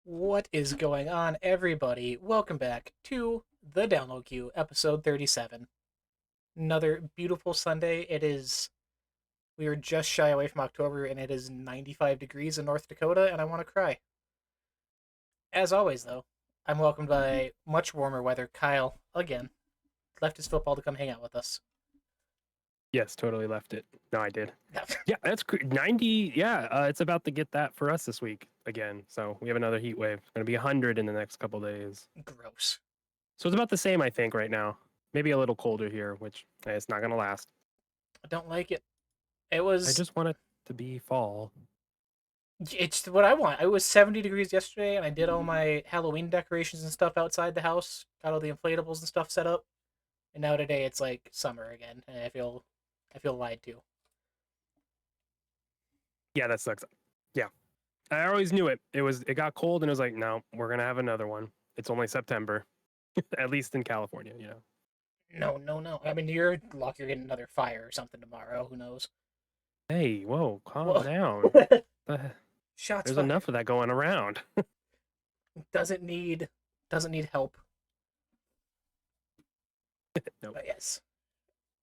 What is going on, everybody? Welcome back to the Download Queue, episode 37. Another beautiful Sunday. We are just shy away from October, and it is 95 degrees in North Dakota, and I want to cry. As always, though, I'm welcomed by much warmer weather. Kyle, again, left his football to come hang out with us. Yes, totally left it. No, I did. Yeah, that's 90. Yeah, it's about to get that for us this week again. So we have another heat wave. It's going to be 100 in the next couple days. Gross. So it's about the same, I think, right now. Maybe a little colder here, which it's not going to last. I don't like it. It I was. just want it to be fall. It's what I want. It was 70 degrees yesterday, and I did all my Halloween decorations and stuff outside the house. Got all the inflatables and stuff set up. And now today it's like summer again, and I feel lied to. Yeah, that sucks. Yeah, I always knew it. It got cold, and it was like, no, we're going to have another one. It's only September, at least in California. No, no, no. I mean, you're lucky you're getting another fire or something tomorrow. Who knows? Hey, whoa, calm Well, down. Uh, shots There's fired. enough of that going around. Doesn't need doesn't need help. Nope. But yes,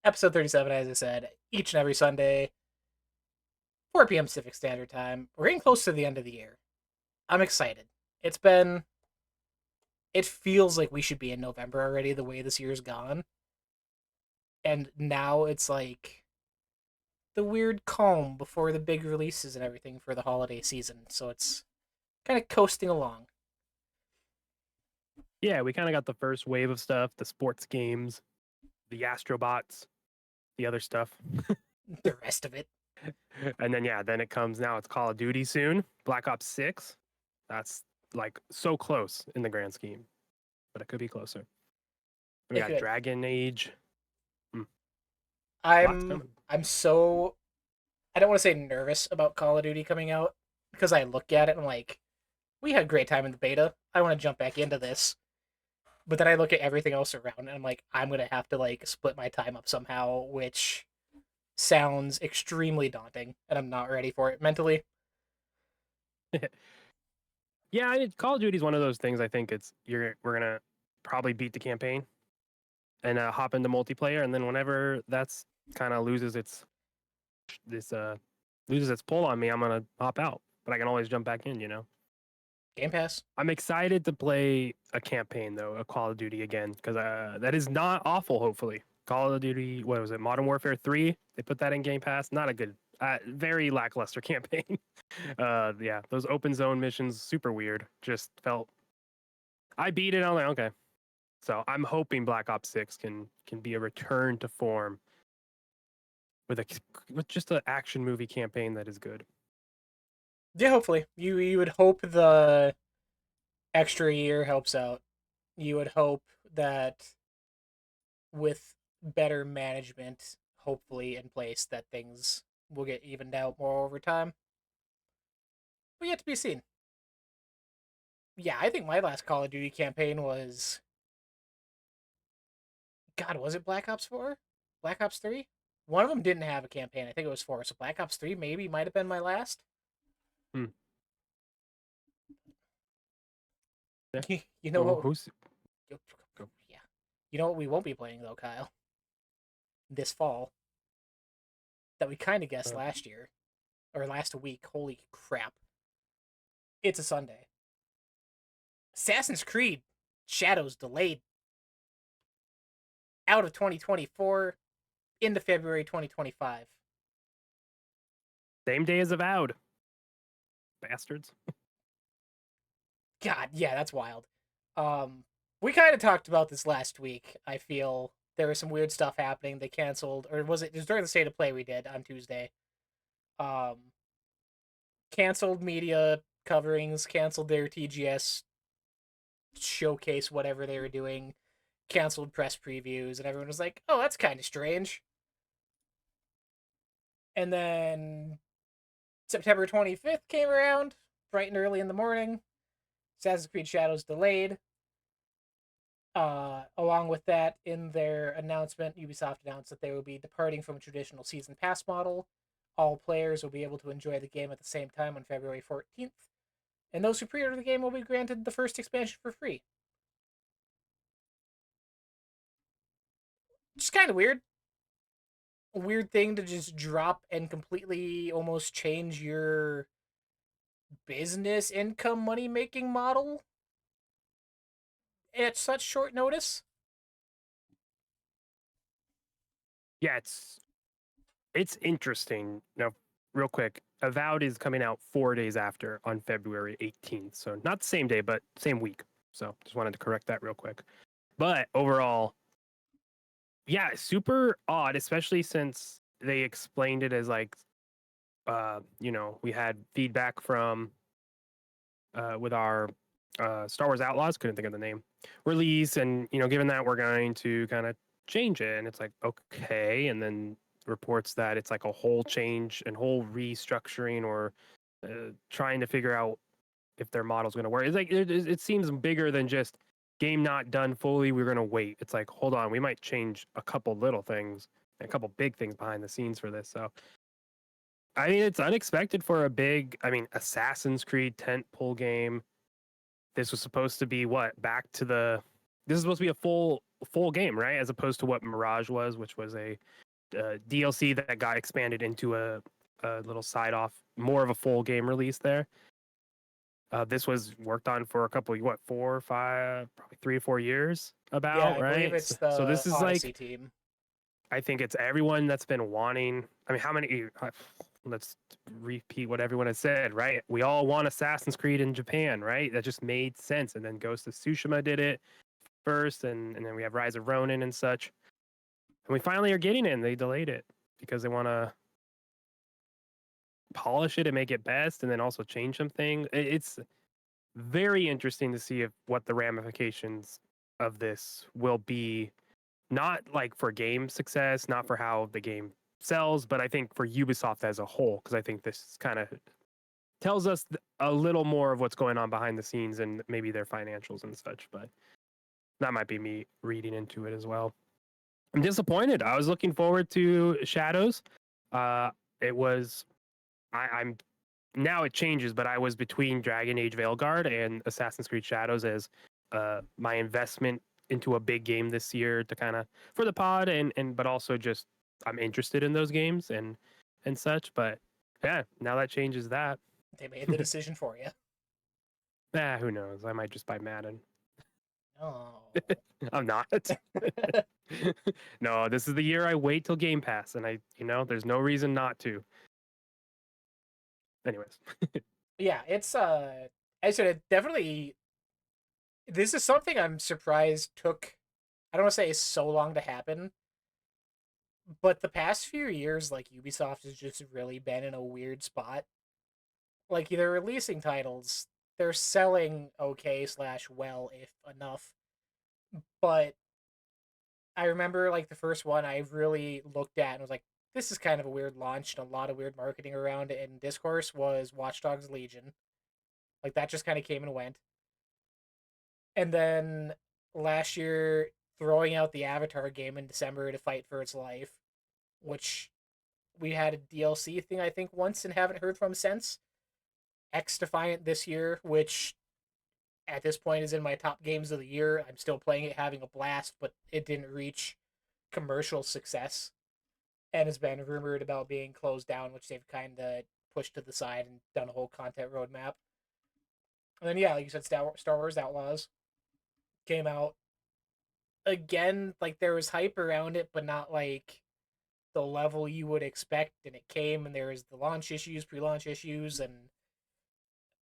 episode 37, as I said, each and every Sunday, 4 p.m. Pacific Standard Time. We're getting close to the end of the year. I'm excited. It's been. It feels like we should be in November already. The way this year's gone, and now it's like the weird calm before the big releases and everything for the holiday season. So it's kind of coasting along. Yeah, we kind of got the first wave of stuff, the sports games, the Astrobots, the other stuff. The rest of it, And then, yeah, then it comes now. It's Call of Duty soon. Black Ops 6. That's like so close in the grand scheme, but it could be closer. We it got could. Dragon Age. Mm, lots I'm coming. I'm so I don't want to say nervous about Call of Duty coming out because I look at it and I'm like, we had a great time in the beta. I want to jump back into this. But then I look at everything else around and I'm like, I'm gonna have to like split my time up somehow, which sounds extremely daunting, and I'm not ready for it mentally. Yeah, Call of Duty is one of those things. I think we're gonna probably beat the campaign and hop into multiplayer, and then whenever that's kind of this loses its pull on me, I'm gonna hop out. But I can always jump back in. Game Pass. I'm excited to play a campaign though, a Call of Duty again, because that is not awful. Hopefully, Call of Duty. What was it? Modern Warfare 3. They put that in Game Pass. Not a good, very lackluster campaign. Yeah, those open zone missions, super weird. Just felt. I beat it. I'm like, okay. So I'm hoping Black Ops 6 can be a return to form with a with just an action movie campaign that is good. Yeah, hopefully. You would hope the extra year helps out. You would hope that with better management, hopefully in place, that things will get evened out more over time. But yet to be seen. Yeah, I think my last Call of Duty campaign was, God, was it Black Ops 4? Black Ops 3? One of them didn't have a campaign. I think it was 4. So Black Ops 3 maybe might have been my last. Hmm. Yeah. You know what? Who's Yeah. You know what we won't be playing though, Kyle? This fall that we kind of guessed uh, last year or last week. Holy crap! It's a Sunday. Assassin's Creed Shadows delayed out of 2024 into February 2025. same day as Avowed? Bastards. God, yeah, that's wild. We kind of talked about this last week. I feel there was some weird stuff happening. They canceled, or was it? It was during the state of play we did on Tuesday. Um, Canceled media coverings, canceled their TGS showcase, whatever they were doing, canceled press previews, and everyone was like, "Oh, that's kind of strange." And then September 25th came around, bright and early in the morning. Assassin's Creed Shadows delayed. Along with that, in their announcement, Ubisoft announced that they will be departing from a traditional season pass model. All players will be able to enjoy the game at the same time on February 14th, and those who pre-order the game will be granted the first expansion for free. It's kind of weird. A weird thing to just drop and completely almost change your business income money making model at such short notice. Yeah, it's interesting. Now, real quick, Avowed is coming out 4 days after on February 18th. So not the same day, but same week. So just wanted to correct that real quick. But overall, yeah, super odd, especially since they explained it as like, we had feedback from with our Star Wars Outlaws, couldn't think of the name, release, and given that we're going to kind of change it, and it's like okay, and then reports that it's like a whole change and whole restructuring or trying to figure out if their model's going to work. It's like it seems bigger than just game not done fully. We're going to wait. It's like hold on, we might change a couple little things, a couple big things behind the scenes for this. So I mean, it's unexpected for a big, Assassin's Creed tentpole game. This was supposed to be what back to the. This is supposed to be a full game, right? As opposed to what Mirage was, which was a DLC that got expanded into a little side off, more of a full game release there. This was worked on for a couple, what, 4 or 5, probably 3 or 4 years. Yeah, About I believe right. it's So the this is Odyssey like, team. I think it's everyone that's been wanting. I mean, how many? Let's repeat what everyone has said, right? We all want Assassin's Creed in Japan, right? That just made sense. And then Ghost of Tsushima did it first, and then we have Rise of Ronin and such. And we finally are getting it, and they delayed it because they want to polish it and make it best, and then also change some things. It's very interesting to see if what the ramifications of this will be, not like for game success, not for how the game sells, but I think for Ubisoft as a whole, because I think this kind of tells us a little more of what's going on behind the scenes and maybe their financials and such. But that might be me reading into it as well. I'm disappointed. I was looking forward to Shadows. It was I'm now it changes, but I was between Dragon Age Veilguard and Assassin's Creed Shadows as my investment into a big game this year to kind of for the pod and but also just I'm interested in those games and such. But yeah, now that changes that. They made the decision for you. Who knows? I might just buy Madden. Oh. I'm not. No, this is the year I wait till Game Pass, and there's no reason not to. Anyways, Yeah, it's I said it definitely. This is something I'm surprised took. I don't want to say so long to happen, but the past few years, like Ubisoft has just really been in a weird spot. Like they're releasing titles, they're selling okay slash well if enough, but I remember like the first one I really looked at and was like, this is kind of a weird launch and a lot of weird marketing around it in discourse was Watch Dogs Legion. Like that just kind of came and went. And then last year, throwing out the Avatar game in December to fight for its life, which we had a DLC thing I think once and haven't heard from since. X Defiant this year, which at this point is in my top games of the year. I'm still playing it, having a blast, but it didn't reach commercial success and has been rumored about being closed down, which they've kind of pushed to the side and done a whole content roadmap. And then, yeah, like you said, Star Wars Outlaws came out again. Like there was hype around it, but not like the level you would expect. And it came, and there was the launch issues, pre-launch issues, and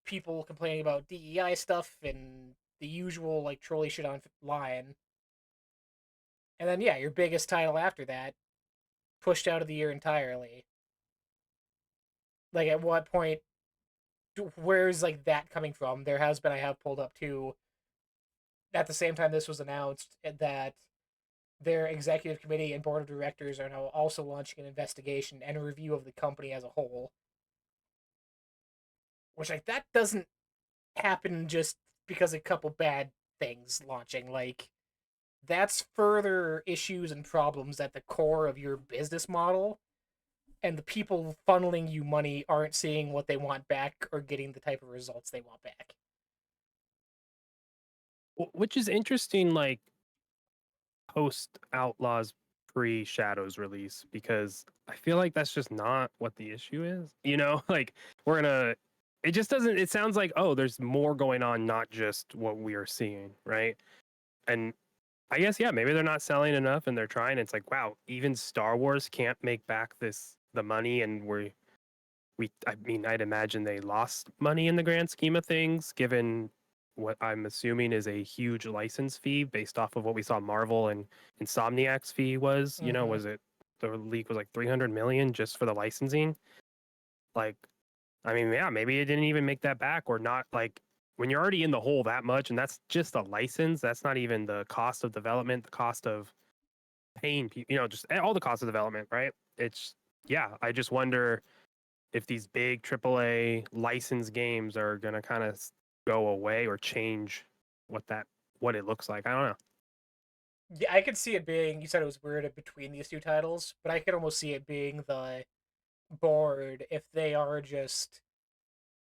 people complaining about DEI stuff and the usual like trolley shit online. And then, yeah, your biggest title after that pushed out of the year entirely. Like, at what point? Where's like that coming from? There has been. I have pulled up too. At the same time, this was announced that their executive committee and board of directors are now also launching an investigation and a review of the company as a whole. Which like that doesn't happen just because a couple bad things launching. Like that's further issues and problems at the core of your business model and the people funneling you money aren't seeing what they want back or getting the type of results they want back. Which is interesting, like post Outlaws pre Shadows release, because I feel like that's just not what the issue is. You know, like we're gonna. It just doesn't. It sounds like, oh, there's more going on, not just what we are seeing, right? And I guess, yeah, maybe they're not selling enough and they're trying. It's like, wow, even Star Wars can't make back the money, and I mean, I'd imagine they lost money in the grand scheme of things, given what I'm assuming is a huge license fee based off of what we saw Marvel and Insomniac's fee was. You know, Mm-hmm. was it the league was like 300 million just for the licensing? Like, I mean, yeah, maybe it didn't even make that back, or not. Like, when you're already in the hole that much, and that's just a license, that's not even the cost of development, the cost of paying people, just all the cost of development, right? It's, yeah, I just wonder if these big AAA licensed games are gonna kind of go away or change what that what it looks like. I don't know. Yeah, I could see it being. You said it was weird between these two titles, but I could almost see it being the board if they are just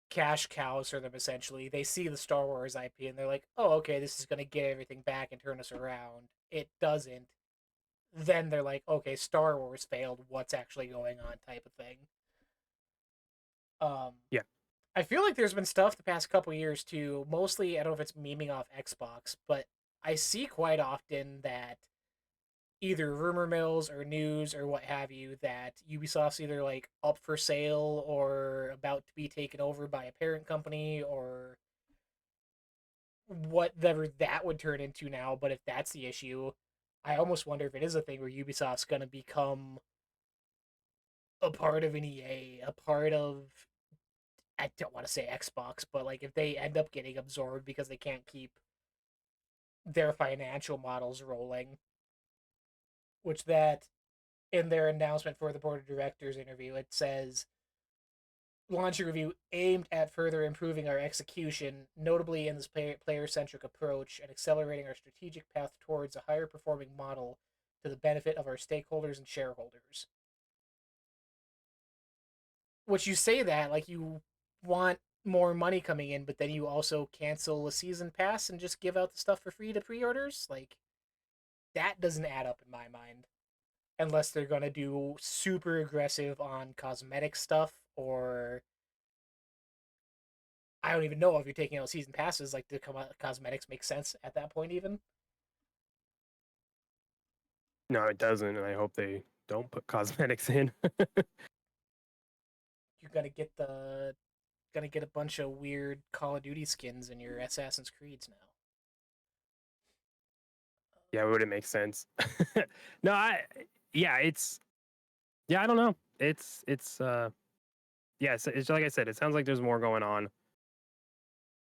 cash cows for them. Essentially, they see the Star Wars IP and they're like, "Oh, okay, this is gonna get everything back and turn us around." It doesn't. Then they're like, "Okay, Star Wars failed. What's actually going on?" Type of thing. Um, Yeah, I feel like there's been stuff the past couple years too. Mostly, I don't know if it's memeing off Xbox, but I see quite often that either rumor mills or news or what have you that Ubisoft's either like up for sale or about to be taken over by a parent company or whatever that would turn into now. But if that's the issue, I almost wonder if it is a thing where Ubisoft's going to become a part of an EA, a part of, I don't want to say Xbox, but like if they end up getting absorbed because they can't keep their financial models rolling, which that in their announcement for the board of directors interview, it says launch a review aimed at further improving our execution, notably in this player centric approach and accelerating our strategic path towards a higher performing model to the benefit of our stakeholders and shareholders. Which you say that like you want more money coming in, but then you also cancel a season pass and just give out the stuff for free to pre orders? Like, that doesn't add up in my mind. Unless they're going to do super aggressive on cosmetic stuff or I don't even know if you're taking out season passes. Like the cosmetics make sense at that point. Even no, it doesn't, and I hope they don't put cosmetics in. you're gonna get a bunch of weird Call of Duty skins in your Assassin's Creeds now. Yeah, would it make sense? No, yeah, I don't know. Yeah, it's like I said, it sounds like there's more going on,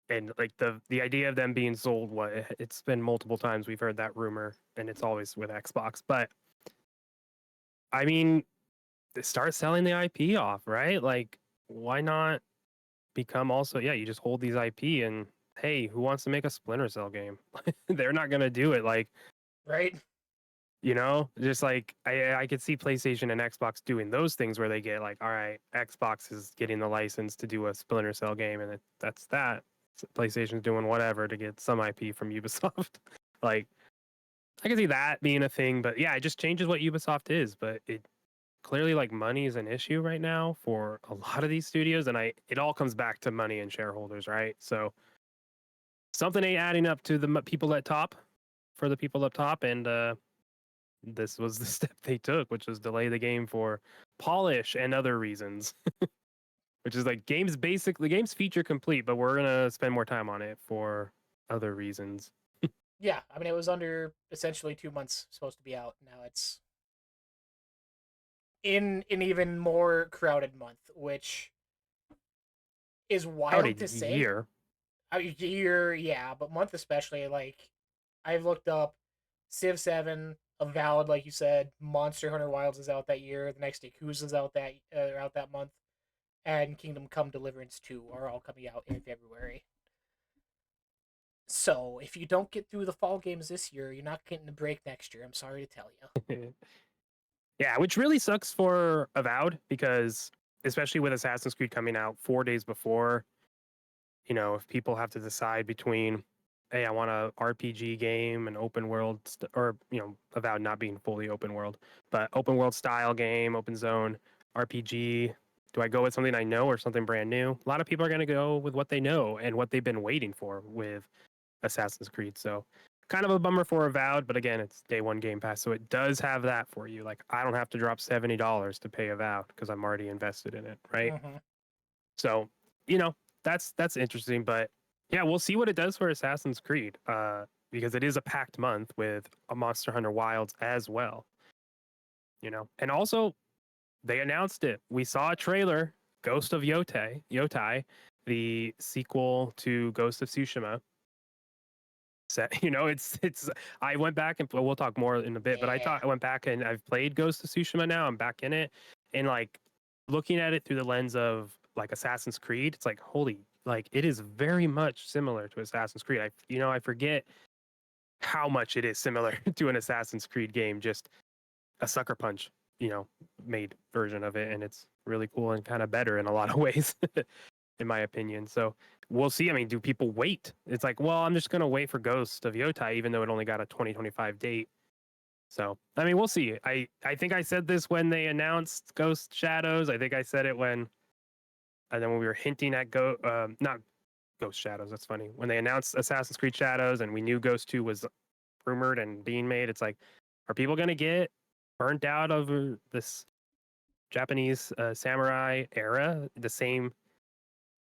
and like the idea of them being sold, it's been multiple times we've heard that rumor, and it's always with Xbox. But I mean, start selling the IP off, right? Like, why not become also? Yeah, you just hold these IP, and hey, who wants to make a Splinter Cell game? They're not gonna do it. Like, Right? just like I could see PlayStation and Xbox doing those things where they get like, all right, Xbox is getting the license to do a Splinter Cell game, and that's that. PlayStation's doing whatever to get some IP from Ubisoft. Like, I can see that being a thing, but yeah, it just changes what Ubisoft is. But it clearly, like, money is an issue right now for a lot of these studios, and it all comes back to money and shareholders, right? So something ain't adding up to the people at top for the people up top, and this was the step they took, which was delay the game for polish and other reasons. Which is like, game's feature complete, but we're gonna spend more time on it for other reasons. Yeah. I mean, it was under essentially 2 months supposed to be out. Now it's in an even more crowded month, which is About a wild to say. year. A year, yeah, but month especially. Like I've looked up Civ 7, Avowed, like you said, Monster Hunter Wilds is out that year. The next Yakuza's out that month, and Kingdom Come Deliverance 2 are all coming out in February. So if you don't get through the fall games this year, you're not getting a break next year. I'm sorry to tell you. Yeah, which really sucks for Avowed because especially with Assassin's Creed coming out 4 days before, if people have to decide between, hey, I want a RPG game, an open world, or Avowed not being fully open world, but open world style game, open zone RPG. Do I go with something I know or something brand new? A lot of people are going to go with what they know and what they've been waiting for with Assassin's Creed. So kind of a bummer for Avowed, but again, it's day one Game Pass, so it does have that for you. Like I don't have to drop $70 to pay Avowed because I'm already invested in it, right? Hmm. So that's interesting, but yeah, we'll see what it does for Assassin's Creed, because it is a packed month with a Monster Hunter Wilds as well. And also they announced it. We saw a trailer, Ghost of Yotai, the sequel to Ghost of Tsushima. Set, it's. I went back and we'll talk more in a bit, but Yeah. I went back and I've played Ghost of Tsushima now. I'm back in it, and like looking at it through the lens of like Assassin's Creed, it's like holy, like it is very much similar to Assassin's Creed. I forget how much it is similar to an Assassin's Creed game, just a sucker punch, made version of it, and it's really cool and kind of better in a lot of ways, in my opinion. So we'll see. I mean, do people wait? It's like, well, I'm just gonna wait for Ghost of Yotai, even though it only got a 2025 date. So I mean, we'll see. I think I said this when they announced Ghost Shadows. I think I said it and then when we were hinting at not Ghost Shadows. That's funny. When they announced Assassin's Creed Shadows and we knew Ghost 2 was rumored and being made, it's like, are people gonna get burnt out of this Japanese samurai era? The same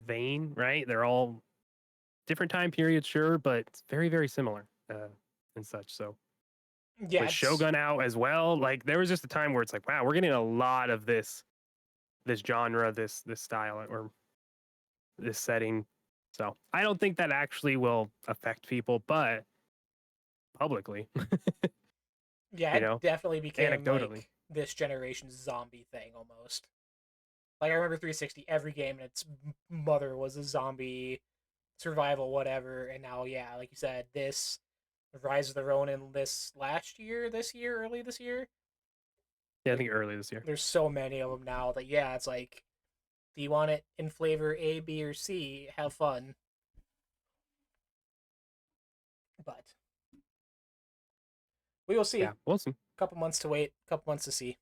vein, right? They're all different time periods, sure, but it's very, very similar and such. So Yeah, with it's Shogun out as well, like there was just a time where it's like, wow, we're getting a lot of this genre, this style, or this setting. So I don't think that actually will affect people, but publicly, yeah, you it know, definitely became anecdotally. like this generation's zombie thing almost. Like I remember 360, every game and its mother was a zombie survival whatever, and now yeah, like you said, this Rise of the Ronin this year, early this year. Yeah, I Like think early this year. there's so many of them now that yeah, it's like, do you want it in flavor A, B, or C? Have fun, but we will see. Yeah, we'll see. Couple months to wait, couple months to see.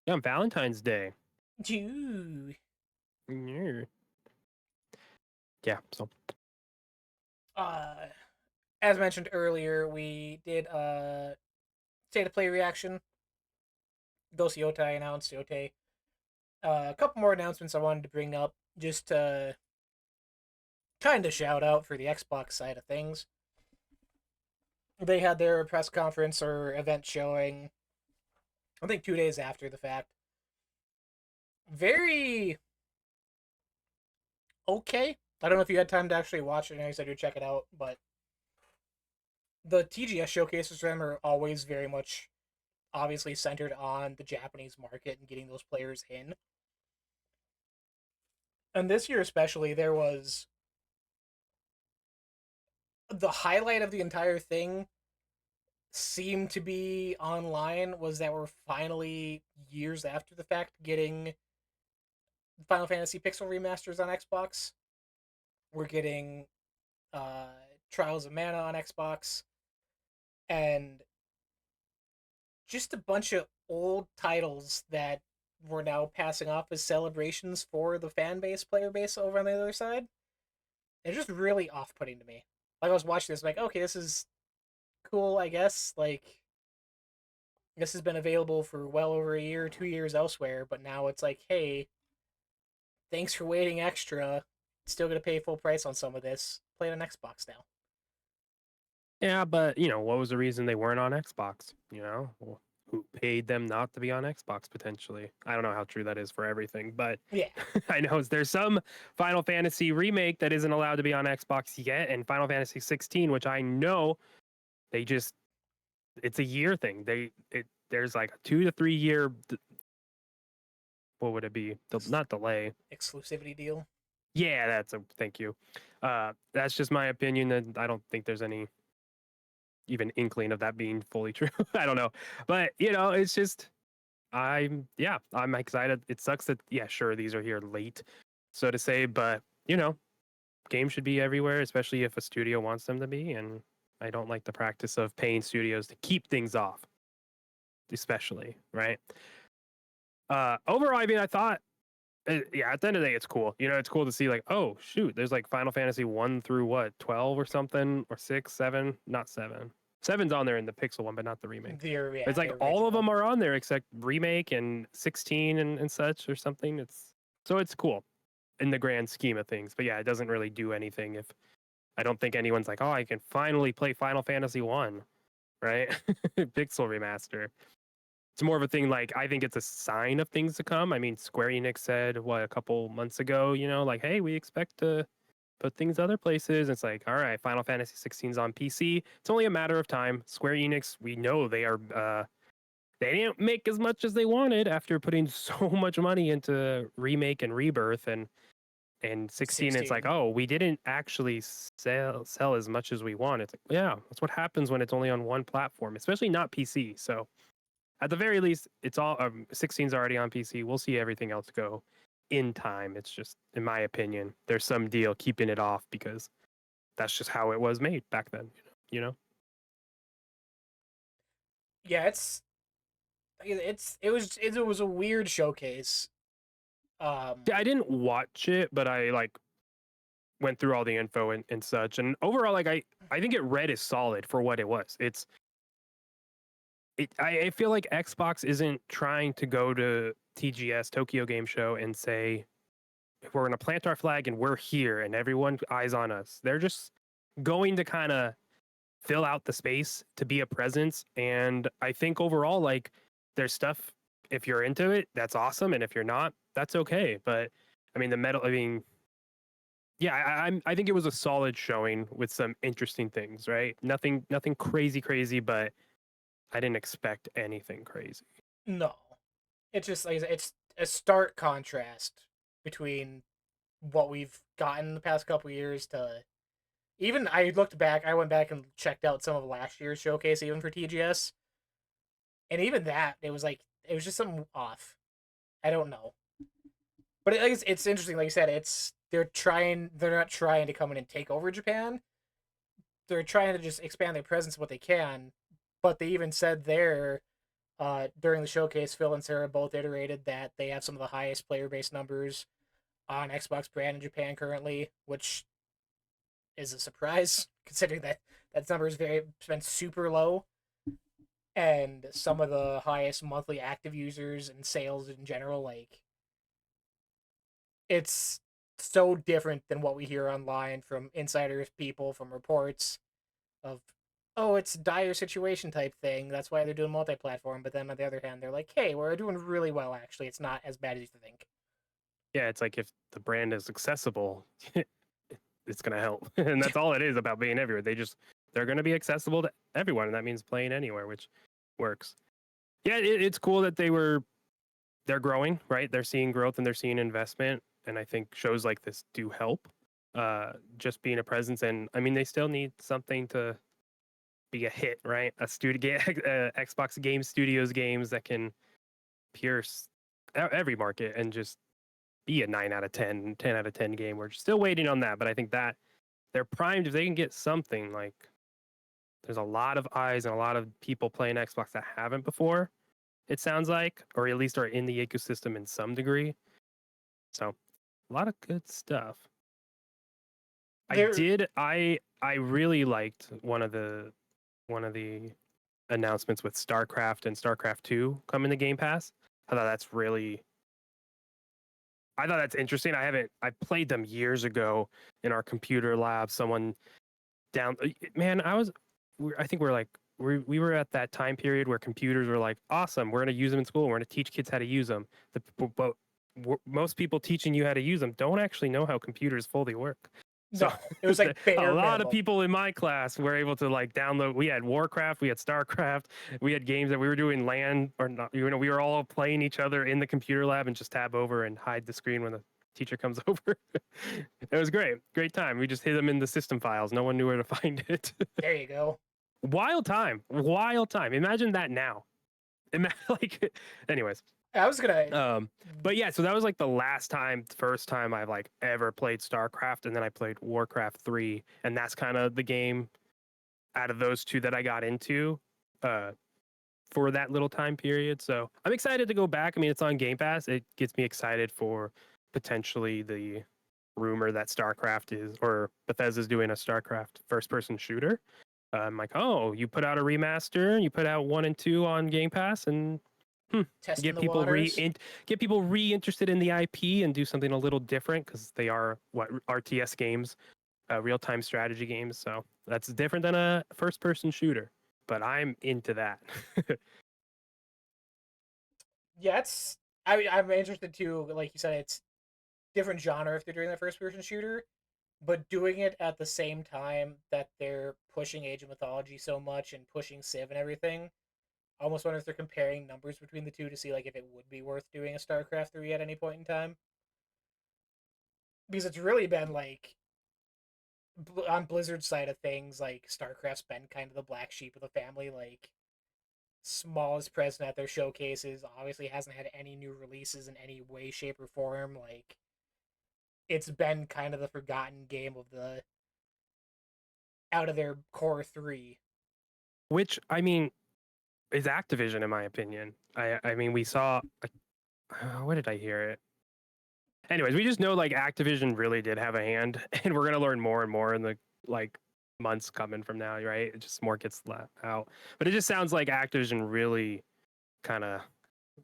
Yeah, on Valentine's Day. Ooh. Yeah. Yeah, so Uh, as mentioned earlier, we did state of play reaction. Ghost Yotai announced Yotai. A couple more announcements I wanted to bring up just to kind of shout out for the Xbox side of things. They had their press conference or event showing, I think 2 days after the fact. Very okay. I don't know if you had time to actually watch it. I know you said you'd check it out, but the TGS showcases for them are always very much obviously centered on the Japanese market and getting those players in. And this year especially, there was the highlight of the entire thing seemed to be online was that we're finally years after the fact getting Final Fantasy Pixel remasters on Xbox. We're getting uh, Trials of Mana on Xbox, and just a bunch of old titles that we're now passing off as celebrations for the fan base, player base over on the other side. They're just really off putting to me. Like I was watching this, like, okay, this is cool, I guess. Like this has been available for well over a year, 2 years elsewhere, but now it's like, hey, thanks for waiting extra. Still gonna pay full price on some of this. Play it on Xbox now. yeah, but what was the reason they weren't on Xbox? Who paid them not to be on Xbox potentially? I don't know how true that is for everything, but Yeah, I know there's some Final Fantasy remake that isn't allowed to be on Xbox yet, and Final Fantasy 16, which I know they just it's a year thing. There's like a 2 to 3 year what would it be? Not delay. exclusivity deal. Yeah, that's a thank you. That's just my opinion, and I don't think there's any even inkling of that being fully true. I don't know, but it's just I'm excited. It sucks that sure these are here late, so to say, but games should be everywhere, especially if a studio wants them to be. And I don't like the practice of paying studios to keep things off, especially right. Overall, I mean, I thought, at the end of the day, it's cool. It's cool to see like, oh shoot, there's like Final Fantasy 1 through what 12 or something, or 6, 7, not 7. 7's on there in the Pixel one, but not the remake. It's like The all of original. them are on there except remake and 16 and such or something. It's cool in the grand scheme of things. But yeah, it doesn't really do anything if I don't think anyone's like, oh, I can finally play Final Fantasy 1, right? Pixel remaster. It's more of a thing like I think it's a sign of things to come. I mean, Square Enix said a couple months ago, like, hey, we expect to put things other places. It's like, all right, Final Fantasy 16's on PC. It's only a matter of time. Square Enix, we know they are they didn't make as much as they wanted after putting so much money into remake and rebirth and 16. It's like, 16. oh, we didn't actually sell as much as we want. It's like, yeah, that's what happens when it's only on one platform, especially not PC. So at the very least, it's all 16's already on PC. We'll see everything else go in time. It's just, in my opinion, there's some deal keeping it off because that's just how it was made back then. You know? Yeah, it was a weird showcase. Yeah, I didn't watch it, but I like went through all the info and such. And overall, like I think it read is solid for what it was. I feel like Xbox isn't trying to go to TGS Tokyo Game Show and say we're gonna plant our flag and we're here and everyone eyes on us. They're just going to kind of fill out the space to be a presence. And I think overall, like there's stuff, if you're into it, that's awesome. And if you're not, that's okay. But I mean, I think it was a solid showing with some interesting things, right? Nothing crazy, but I didn't expect anything crazy. No, it's just like I said, it's a stark contrast between what we've gotten the past couple years to even I went back and checked out some of last year's showcase even for TGS, and even that it was just something off. I don't know, but it's interesting. Like you said, they're not trying to come in and take over Japan. They're trying to just expand their presence what they can. But they even said there during the showcase, Phil and Sarah both iterated that they have some of the highest player base numbers on Xbox brand in Japan currently, which is a surprise considering that number is been super low, and some of the highest monthly active users and sales in general. Like it's so different than what we hear online from insiders, people, from reports of, oh, it's dire situation type thing. That's why they're doing multi-platform. But then on the other hand, they're like, hey, we're doing really well. Actually, it's not as bad as you think. Yeah, it's like if the brand is accessible, it's gonna help, and that's all it is about being everywhere. They're gonna be accessible to everyone, and that means playing anywhere, which works. Yeah, it's cool that they're growing, right? They're seeing growth and they're seeing investment, and I think shows like this do help. Just being a presence, and I mean, they still need something to be a hit, right? A studio Xbox Game Studios games that can pierce every market and just be a 9 out of 10, 10 out of 10 game. We're still waiting on that, but I think that they're primed if they can get something like there's a lot of eyes and a lot of people playing Xbox that haven't before, it sounds like, or at least are in the ecosystem in some degree. So a lot of good stuff. There, I really liked one of the announcements with StarCraft and StarCraft 2 coming to Game Pass. I thought that's interesting. I played them years ago in our computer lab. Someone down, man, I think we were at that time period where computers were like, awesome, we're going to use them in school. We're going to teach kids how to use them. But most people teaching you how to use them don't actually know how computers fully work. So no, it was like a bare lot of minimum. people in my class were able to like download. We had Warcraft, we had StarCraft, we had games that we were doing LAN or not. We were all playing each other in the computer lab and just tab over and hide the screen when the teacher comes over. It was great time. We just hid them in the system files. No one knew where to find it. There you go. Wild time. Wild time. Imagine that now. Like, anyways. I was gonna. But yeah, so that was like the first time I've like ever played StarCraft, and then I played Warcraft 3, and that's kind of the game out of those two that I got into for that little time period. So I'm excited to go back. I mean, it's on Game Pass. It gets me excited for potentially the rumor that StarCraft is, or Bethesda's doing a StarCraft first person shooter. I'm like, oh, you put out a remaster, you put out 1 and 2 on Game Pass, and Testing get the people waters. get people re-interested in the IP and do something a little different, because they are what RTS games, real-time strategy games. So that's different than a first-person shooter. But I'm into that. Yeah, it's. I'm interested too. Like you said, it's different genre if they're doing the first person shooter, but doing it at the same time that they're pushing Age of Mythology so much and pushing Civ and everything. I almost wonder if they're comparing numbers between the two to see like if it would be worth doing a StarCraft 3 at any point in time. Because it's really been like on Blizzard's side of things, like StarCraft's been kind of the black sheep of the family, like smallest present at their showcases, obviously hasn't had any new releases in any way, shape, or form. Like it's been kind of the forgotten game of the out of their core three. Which, I mean, is Activision, in my opinion. I mean, we saw, where did I hear it? Anyways, we just know like Activision really did have a hand, and we're gonna learn more and more in the like months coming from now, right? It just more gets let out. But it just sounds like Activision really kind of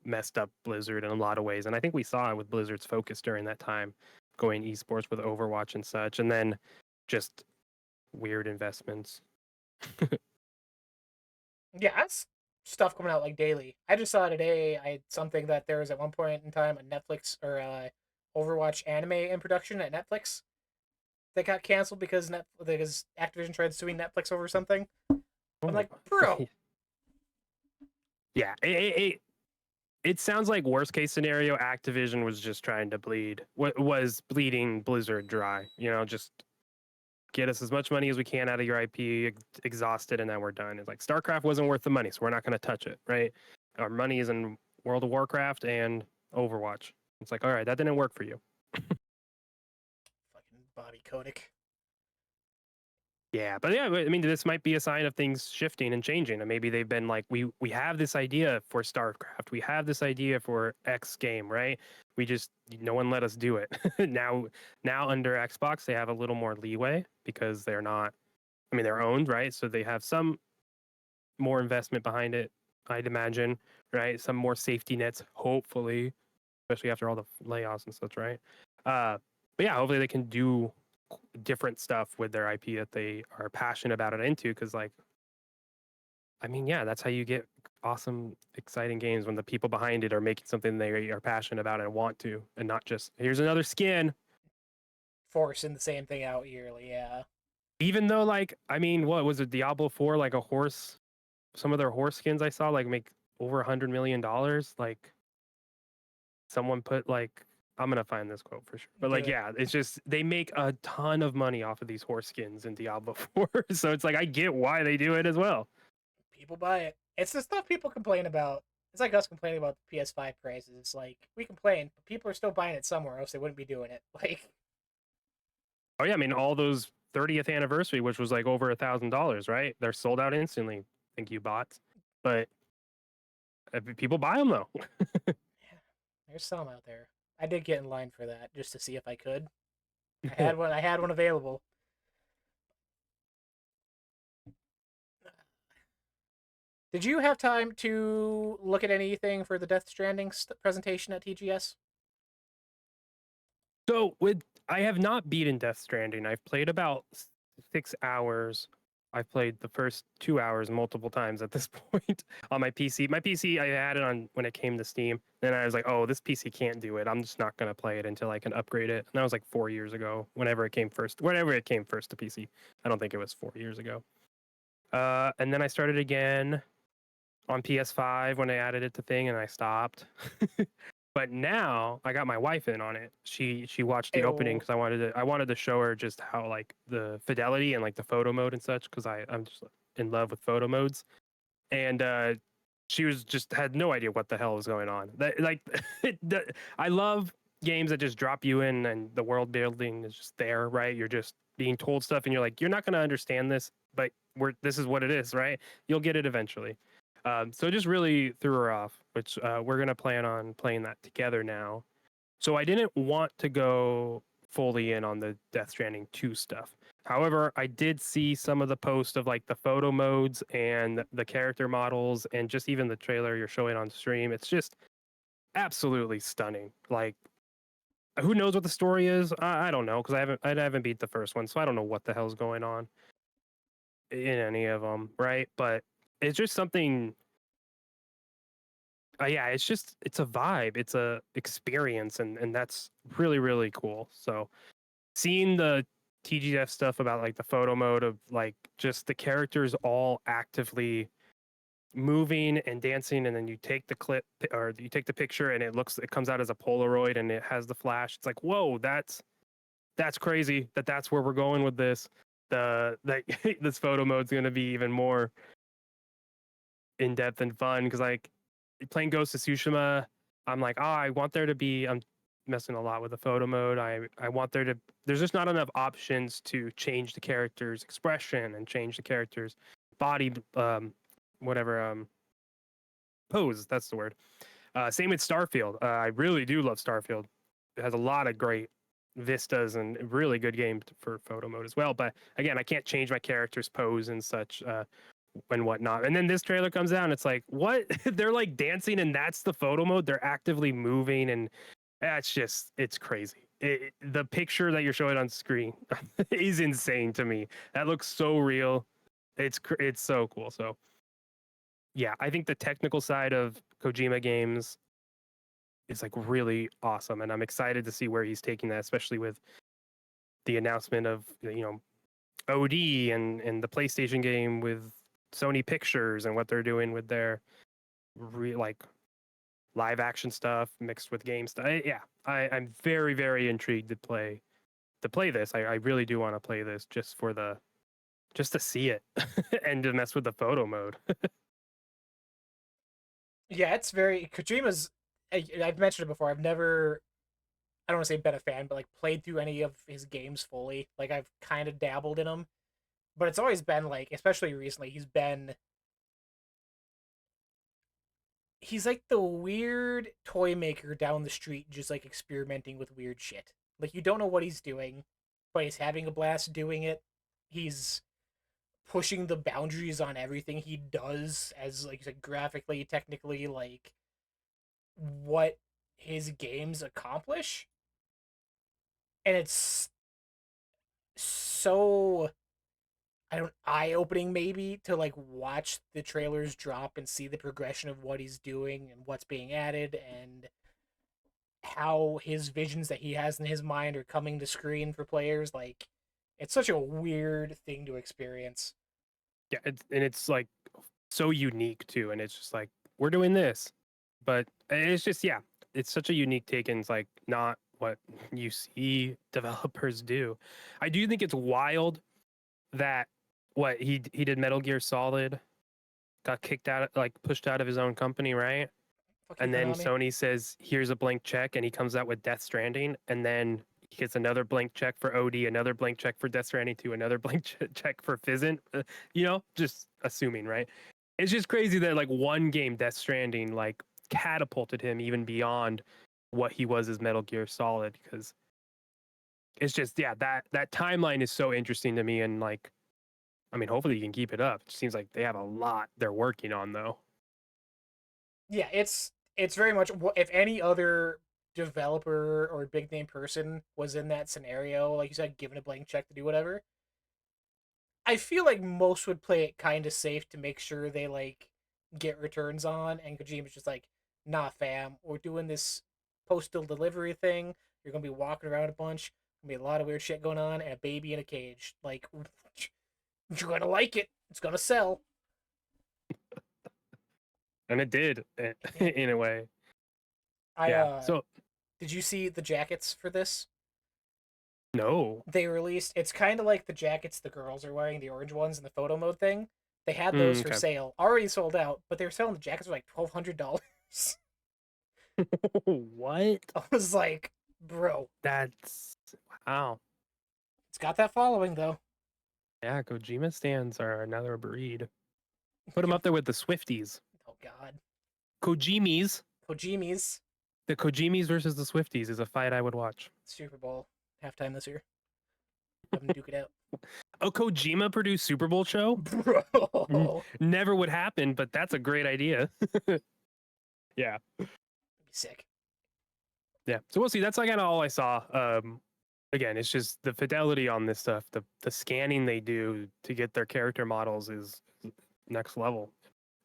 messed up Blizzard in a lot of ways, and I think we saw it with Blizzard's focus during that time, going esports with Overwatch and such, and then just weird investments. Yeah, that's stuff coming out like daily. I just saw today I had something that there was at one point in time a Netflix or Overwatch anime in production at Netflix that got canceled because Activision tried suing Netflix over something. I'm Oh, like, bro, yeah. It sounds like worst case scenario, Activision was just trying to bleed, what was bleeding Blizzard dry. You know, just get us as much money as we can out of your IP, exhaust it, and then we're done. It's like StarCraft wasn't worth the money, so we're not going to touch it, right? Our money is in World of Warcraft and Overwatch. It's like, all right, that didn't work for you. fucking Bobby Kotick. Yeah, but yeah, I mean, this might be a sign of things shifting and changing, and maybe they've been like, we have this idea for StarCraft, we have this idea for X game, right? We just no one let us do it. Now under Xbox, they have a little more leeway because they're not. I mean, they're owned, right? So they have some more investment behind it, I'd imagine, right? Some more safety nets, hopefully, especially after all the layoffs and such, right? But yeah, hopefully they can do different stuff with their IP that they are passionate about it into. Because, like, I mean, yeah, that's how you get awesome, exciting games, when the people behind it are making something they are passionate about and want to, and not just here's another skin. Forcing the same thing out yearly, yeah. Even though, like, I mean, what was it, Diablo 4, like a horse? Some of their horse skins I saw like make over $100 million. Like, someone put like, I'm gonna find this quote for sure. But Do like, it. yeah, it's just they make a ton of money off of these horse skins in Diablo 4. So it's like I get why they do it as well. People buy it. It's the stuff people complain about. It's like us complaining about the PS5 prices. It's like we complain, but people are still buying it somewhere else. They wouldn't be doing it. Like, Oh yeah, I mean all those 30th anniversary, which was like over $1,000, right? They're sold out instantly. Think you bots, but people buy them though. yeah, there's some out there. I did get in line for that just to see if I could. I had one. I had one available. Did you have time to look at anything for the Death Stranding presentation at TGS? So with I have not beaten Death Stranding. I've played about 6 hours. I've played the first 2 hours multiple times at this point on my PC. My PC, I had it on when it came to Steam. Then I was like, oh, this PC can't do it. I'm just not gonna play it until I can upgrade it. And that was like 4 years ago. Whenever it came first to PC. I don't think it was 4 years ago. And then I started again on PS5 when I added it to thing, and I stopped. But now I got my wife in on it. She watched the opening Ew. because I wanted to show her just how like the fidelity and like the photo mode and such, because I'm just in love with photo modes, and she was just had no idea what the hell was going on. That like, I love games that just drop you in and the world building is just there, right? You're just being told stuff and you're like, you're not going to understand this, but this is what it is, right? You'll get it eventually. So it just really threw her off, which we're going to plan on playing that together now. So I didn't want to go fully in on the Death Stranding 2 stuff. However, I did see some of the posts of like the photo modes and the character models and just even the trailer you're showing on stream. It's just absolutely stunning. Like, who knows what the story is? I don't know because I haven't beat the first one, so I don't know what the hell's going on in any of them, right? But it's just something. Yeah, it's a vibe, it's a experience, and that's really cool. So seeing the TGF stuff about like the photo mode of like just the characters all actively moving and dancing, and then you take the clip or you take the picture and it comes out as a Polaroid and it has the flash. It's like, whoa, that's crazy that's where we're going with this. The like this photo mode's gonna be even more in depth and fun because like playing Ghost of Tsushima, I'm like, oh, I want there to be. I'm messing a lot with the photo mode. I want there to. There's just not enough options to change the character's expression and change the character's body, whatever pose. That's the word. Same with Starfield. I really do love Starfield. It has a lot of great vistas and really good game for photo mode as well. But again, I can't change my character's pose and such. And whatnot. And then this trailer comes out and it's like, what? They're like dancing and that's the photo mode. They're actively moving and it's crazy. The picture that you're showing on screen is insane to me. That looks so real. It's so cool. So yeah, I think the technical side of Kojima games is like really awesome. And I'm excited to see where he's taking that, especially with the announcement of, OD and the PlayStation game with Sony Pictures and what they're doing with their like live action stuff mixed with game stuff. Yeah, I'm very intrigued to play this. I really do want to play this just to see it and to mess with the photo mode. Yeah, it's very Kojima's. I've mentioned it before. I don't want to say been a fan, but like played through any of his games fully. Like I've kind of dabbled in them, but it's always been like, especially recently, he's like the weird toy maker down the street, just like experimenting with weird shit. Like you don't know what he's doing, but he's having a blast doing it. He's pushing the boundaries on everything he does, as like you said, graphically, technically, like what his games accomplish, and it's so I don't eye opening maybe to like watch the trailers drop and see the progression of what he's doing and what's being added and how his visions that he has in his mind are coming to screen for players. Like it's such a weird thing to experience. Yeah, it's like so unique too, and it's just like we're doing this, but it's just yeah, it's such a unique take, and it's like not what you see developers do. I do think it's wild that what he did Metal Gear Solid, got kicked out, like pushed out of his own company, right? Fuck you, And then Konami. Sony says, "Here's a blank check," and he comes out with Death Stranding, and then he gets another blank check for OD, another blank check for Death Stranding 2, another blank check for Fizzant. Just assuming, right? It's just crazy that like one game, Death Stranding, like catapulted him even beyond what he was as Metal Gear Solid, because it's just yeah, that timeline is so interesting to me, and like I mean, hopefully you can keep it up. It seems like they have a lot they're working on though. Yeah, it's very much if any other developer or big name person was in that scenario, like you said, given a blank check to do whatever, I feel like most would play it kind of safe to make sure they like get returns on. And Kojima's just like, nah, fam, we're doing this postal delivery thing. You're gonna be walking around a bunch. Gonna be a lot of weird shit going on, and a baby in a cage. Like, you're gonna like it. It's gonna sell. And it did And in a way. I Yeah. So did you see the jackets for this? no. They released. It's kind of like the jackets the girls are wearing, the orange ones in the photo mode thing. They had those for Okay. sale, already sold out, but they were selling the jackets for like $1,200. What? I was like, bro, That's wow. it's got that following though. Yeah, Kojima stands are another breed. Put them up there with the Swifties. Oh God, Kojimis. Kojimi's The Kojimis versus the Swifties is a fight I would watch. Super Bowl halftime this year. Have them duke it out, A Kojima produced Super Bowl show? bro. Never would happen, but that's a great idea. Yeah. That'd be sick. Yeah. So we'll see. That's like kind of all I saw. Again, it's just the fidelity on this stuff, the scanning they do to get their character models is next level.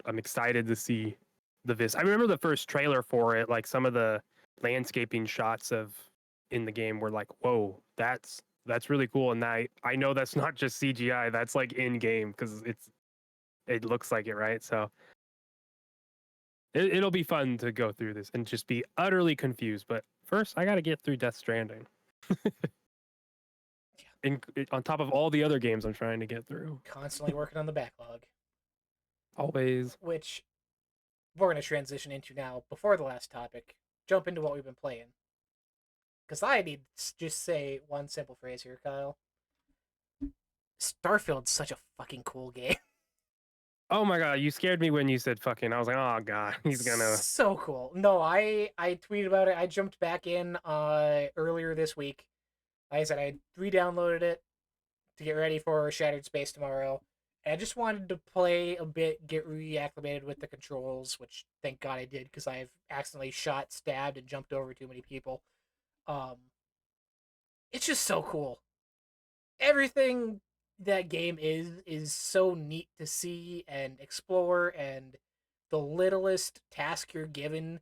I'm excited to see the vis. I remember the first trailer for it, like some of the landscaping shots of in the game were like, whoa, that's really cool. And I know that's not just CGI, that's like in game because it looks like it, right? So it'll be fun to go through this and just be utterly confused. But first, I got to get through Death Stranding. On top of all the other games I'm trying to get through. Constantly working on the backlog, Always. which we're going to transition into now. Before the last topic, jump into what we've been playing. Because I need to just say one simple phrase here, Kyle. Starfield's such a fucking cool game. Oh my god, you scared me when you said fucking. I was like, oh god, he's gonna. So cool. No, I tweeted about it. I jumped back in earlier this week. Like I said, I re-downloaded it to get ready for Shattered Space tomorrow. And I just wanted to play a bit, get reacclimated with the controls, which thank God I did because I've accidentally shot, stabbed, and jumped over too many people. Um, it's just so cool. Everything that game is so neat to see and explore, and the littlest task you're given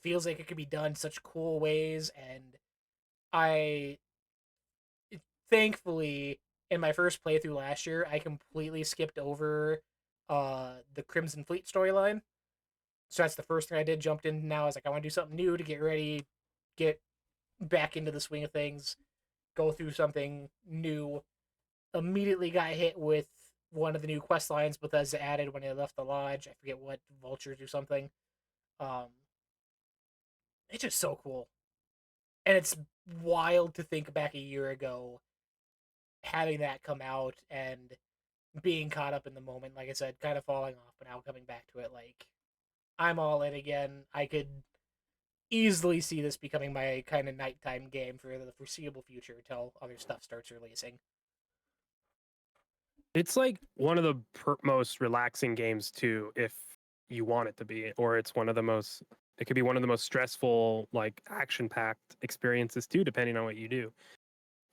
feels like it could be done such cool ways. And I thankfully in my first playthrough last year I completely skipped over the Crimson Fleet storyline. So that's the first thing I did, jumped in now. I was like, I want to do something new to get ready, get back into the swing of things, go through something new. Immediately got hit with one of the new quest lines Bethesda added when I left the lodge. I forget what, vultures or something. Um, it's just so cool, and it's wild to think back a year ago, having that come out and being caught up in the moment. Like I said, kind of falling off, but now coming back to it, like I'm all in again. I could easily see this becoming my kind of nighttime game for the foreseeable future until other stuff starts releasing. It's like one of the most relaxing games too, if you want it to be, or it's one of the most. It could be one of the most stressful, like action-packed experiences too, depending on what you do.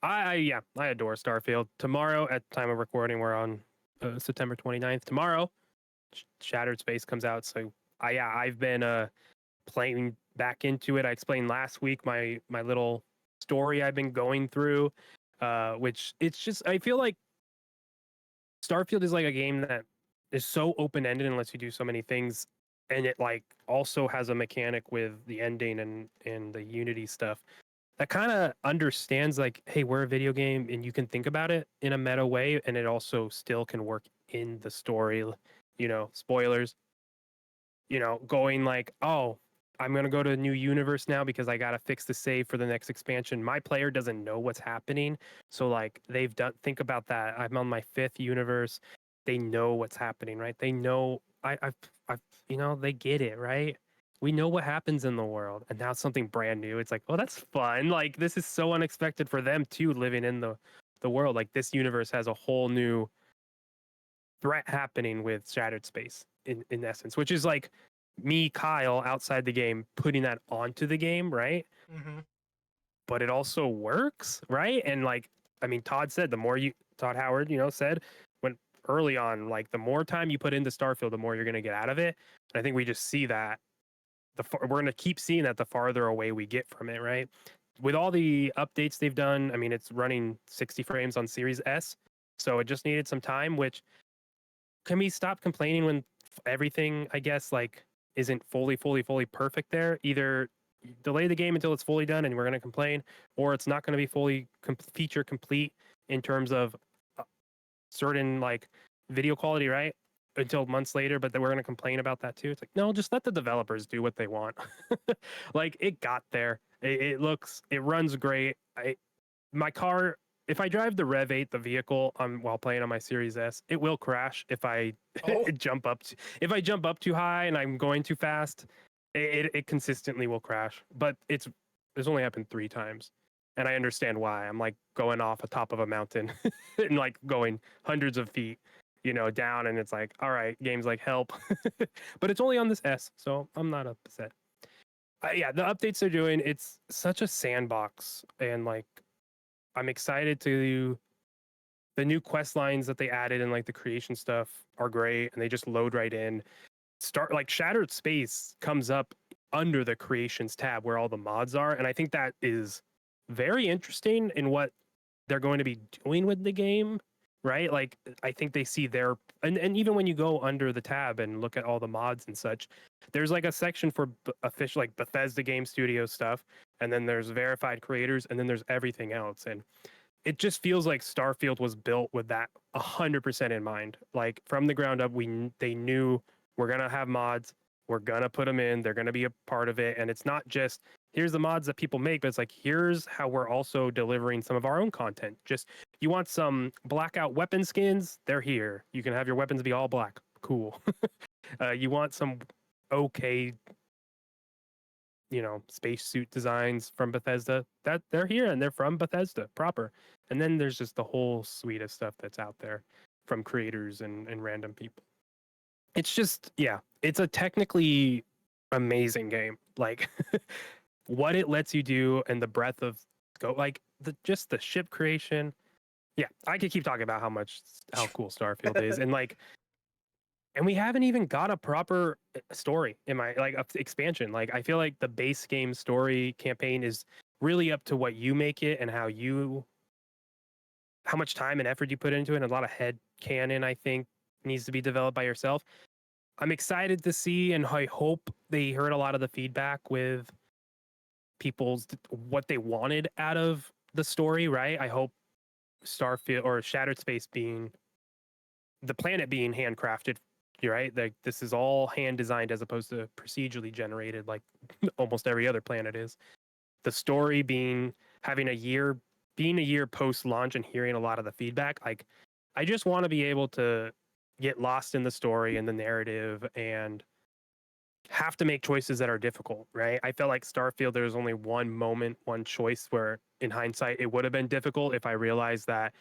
Yeah, I adore Starfield. Tomorrow, at time of recording, we're on September 29th. Tomorrow, Shattered Space comes out. So I've been playing back into it. I explained last week my little story I've been going through, which it's just I feel like Starfield is like a game that is so open ended and lets you do so many things, and it like also has a mechanic with the ending and the Unity stuff that kind of understands like, hey, we're a video game and you can think about it in a meta way, and it also still can work in the story. You know, spoilers. You know, going like, oh, I'm gonna go to a new universe now because I gotta fix the save for the next expansion. My player doesn't know what's happening, so like they've done. Think about that. I'm on my 5th universe. They know what's happening, right? They know. I've, you know, they get it, right? We know what happens in the world, and now it's something brand new. It's like, oh, that's fun. Like this is so unexpected for them too, living in the world. Like this universe has a whole new threat happening with Shattered Space in essence, which is like me, Kyle, outside the game, putting that onto the game, right? Mm-hmm. But it also works, right? And like, I mean, Todd Howard, you know, said when early on, like the more time you put into Starfield, the more you're going to get out of it. And I think we just see that we're going to keep seeing that the farther away we get from it, right? With all the updates they've done, I mean, it's running 60 frames on Series S, so it just needed some time. Which can we stop complaining when everything, I guess, like isn't fully perfect there? Either delay the game until it's fully done and we're going to complain, or it's not going to be fully feature complete in terms of certain like video quality, right? until months later, but then we're going to complain about that too. It's like, no, just let the developers do what they want. Like it got there. It runs great. My car, if I drive the Rev 8, the vehicle, while playing on my Series S, it will crash if I Oh, if I jump up too high and I'm going too fast. It consistently will crash. But it's only happened 3 times, and I understand why. I'm like going off a top of a mountain and like going hundreds of feet, down, and it's like, all right, game's like help. But it's only on this S, so I'm not upset. Yeah, the updates they're doing, it's such a sandbox, and like I'm excited to the new quest lines that they added and like the creation stuff are great, and they just load right in. Start like Shattered Space comes up under the creations tab where all the mods are, and I think that is very interesting in what they're going to be doing with the game, right? Like I think they see their and even when you go under the tab and look at all the mods and such, there's like a section for official like Bethesda Game Studio stuff, and then there's verified creators, and then there's everything else. And it just feels like Starfield was built with that 100% in mind. Like from the ground up, they knew we're gonna have mods, we're gonna put them in, they're gonna be a part of it, and it's not just here's the mods that people make, but it's like here's how we're also delivering some of our own content. Just you want some blackout weapon skins, they're here. You can have your weapons be all black. Cool. You want some okay spacesuit designs from Bethesda, that they're here and they're from Bethesda proper. And then there's just the whole suite of stuff that's out there from creators and random people. It's just, yeah, it's a technically amazing game. Like what it lets you do and the breadth of go, like just the ship creation. Yeah, I could keep talking about how cool Starfield is, and like and we haven't even got a proper story in my like expansion. Like I feel like the base game story campaign is really up to what you make it and how much time and effort you put into it, and a lot of head canon I think needs to be developed by yourself. I'm excited to see, and I hope they heard a lot of the feedback with people's what they wanted out of the story, right? I hope Starfield or Shattered Space being the planet being handcrafted, you're right, like this is all hand designed as opposed to procedurally generated like almost every other planet is. The story having being a year post launch and hearing a lot of the feedback, like I just want to be able to get lost in the story and the narrative and have to make choices that are difficult, right? I felt like Starfield, there was only one moment, one choice where in hindsight it would have been difficult if I realized that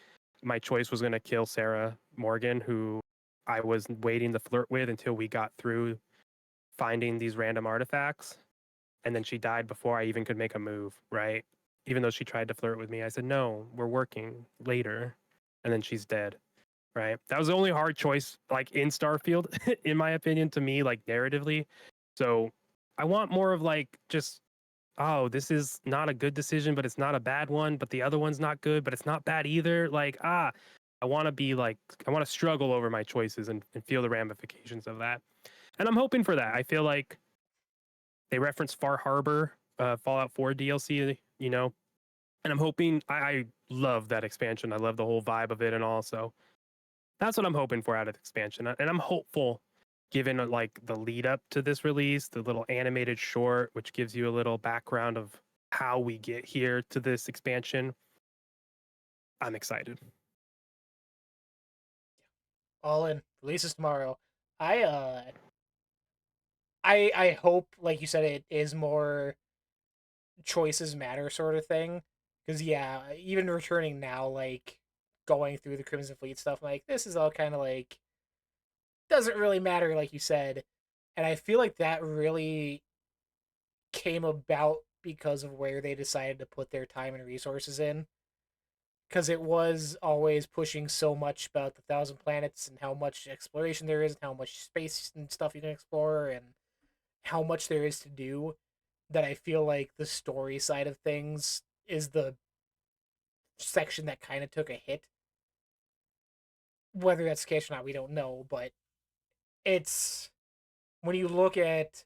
my choice was going to kill Sarah Morgan, who I was waiting to flirt with until we got through finding these random artifacts. And then she died before I even could make a move, right? Even though she tried to flirt with me, I said, no, we're working later. And then she's dead, right? That was the only hard choice, like in Starfield, in my opinion, to me, like narratively. So I want more of like just, oh, this is not a good decision, but it's not a bad one. But the other one's not good, but it's not bad either. Like, I want to be like, I want to struggle over my choices and feel the ramifications of that. And I'm hoping for that. I feel like they reference Far Harbor, Fallout 4 DLC, and I'm hoping I love that expansion. I love the whole vibe of it and all. So that's what I'm hoping for out of the expansion. And I'm hopeful, given like the lead up to this release, the little animated short, which gives you a little background of how we get here to this expansion. I'm excited. all in. Releases tomorrow. I uh I hope, like you said, it is more choices matter sort of thing. Because yeah, even returning now, like going through the Crimson Fleet stuff, like this is all kind of like doesn't really matter, like you said. And I feel like that really came about because of where they decided to put their time and resources in. Because it was always pushing so much about the Thousand Planets and how much exploration there is, and how much space and stuff you can explore, and how much there is to do, that I feel like the story side of things is the section that kind of took a hit. Whether that's the case or not, we don't know, but it's when you look at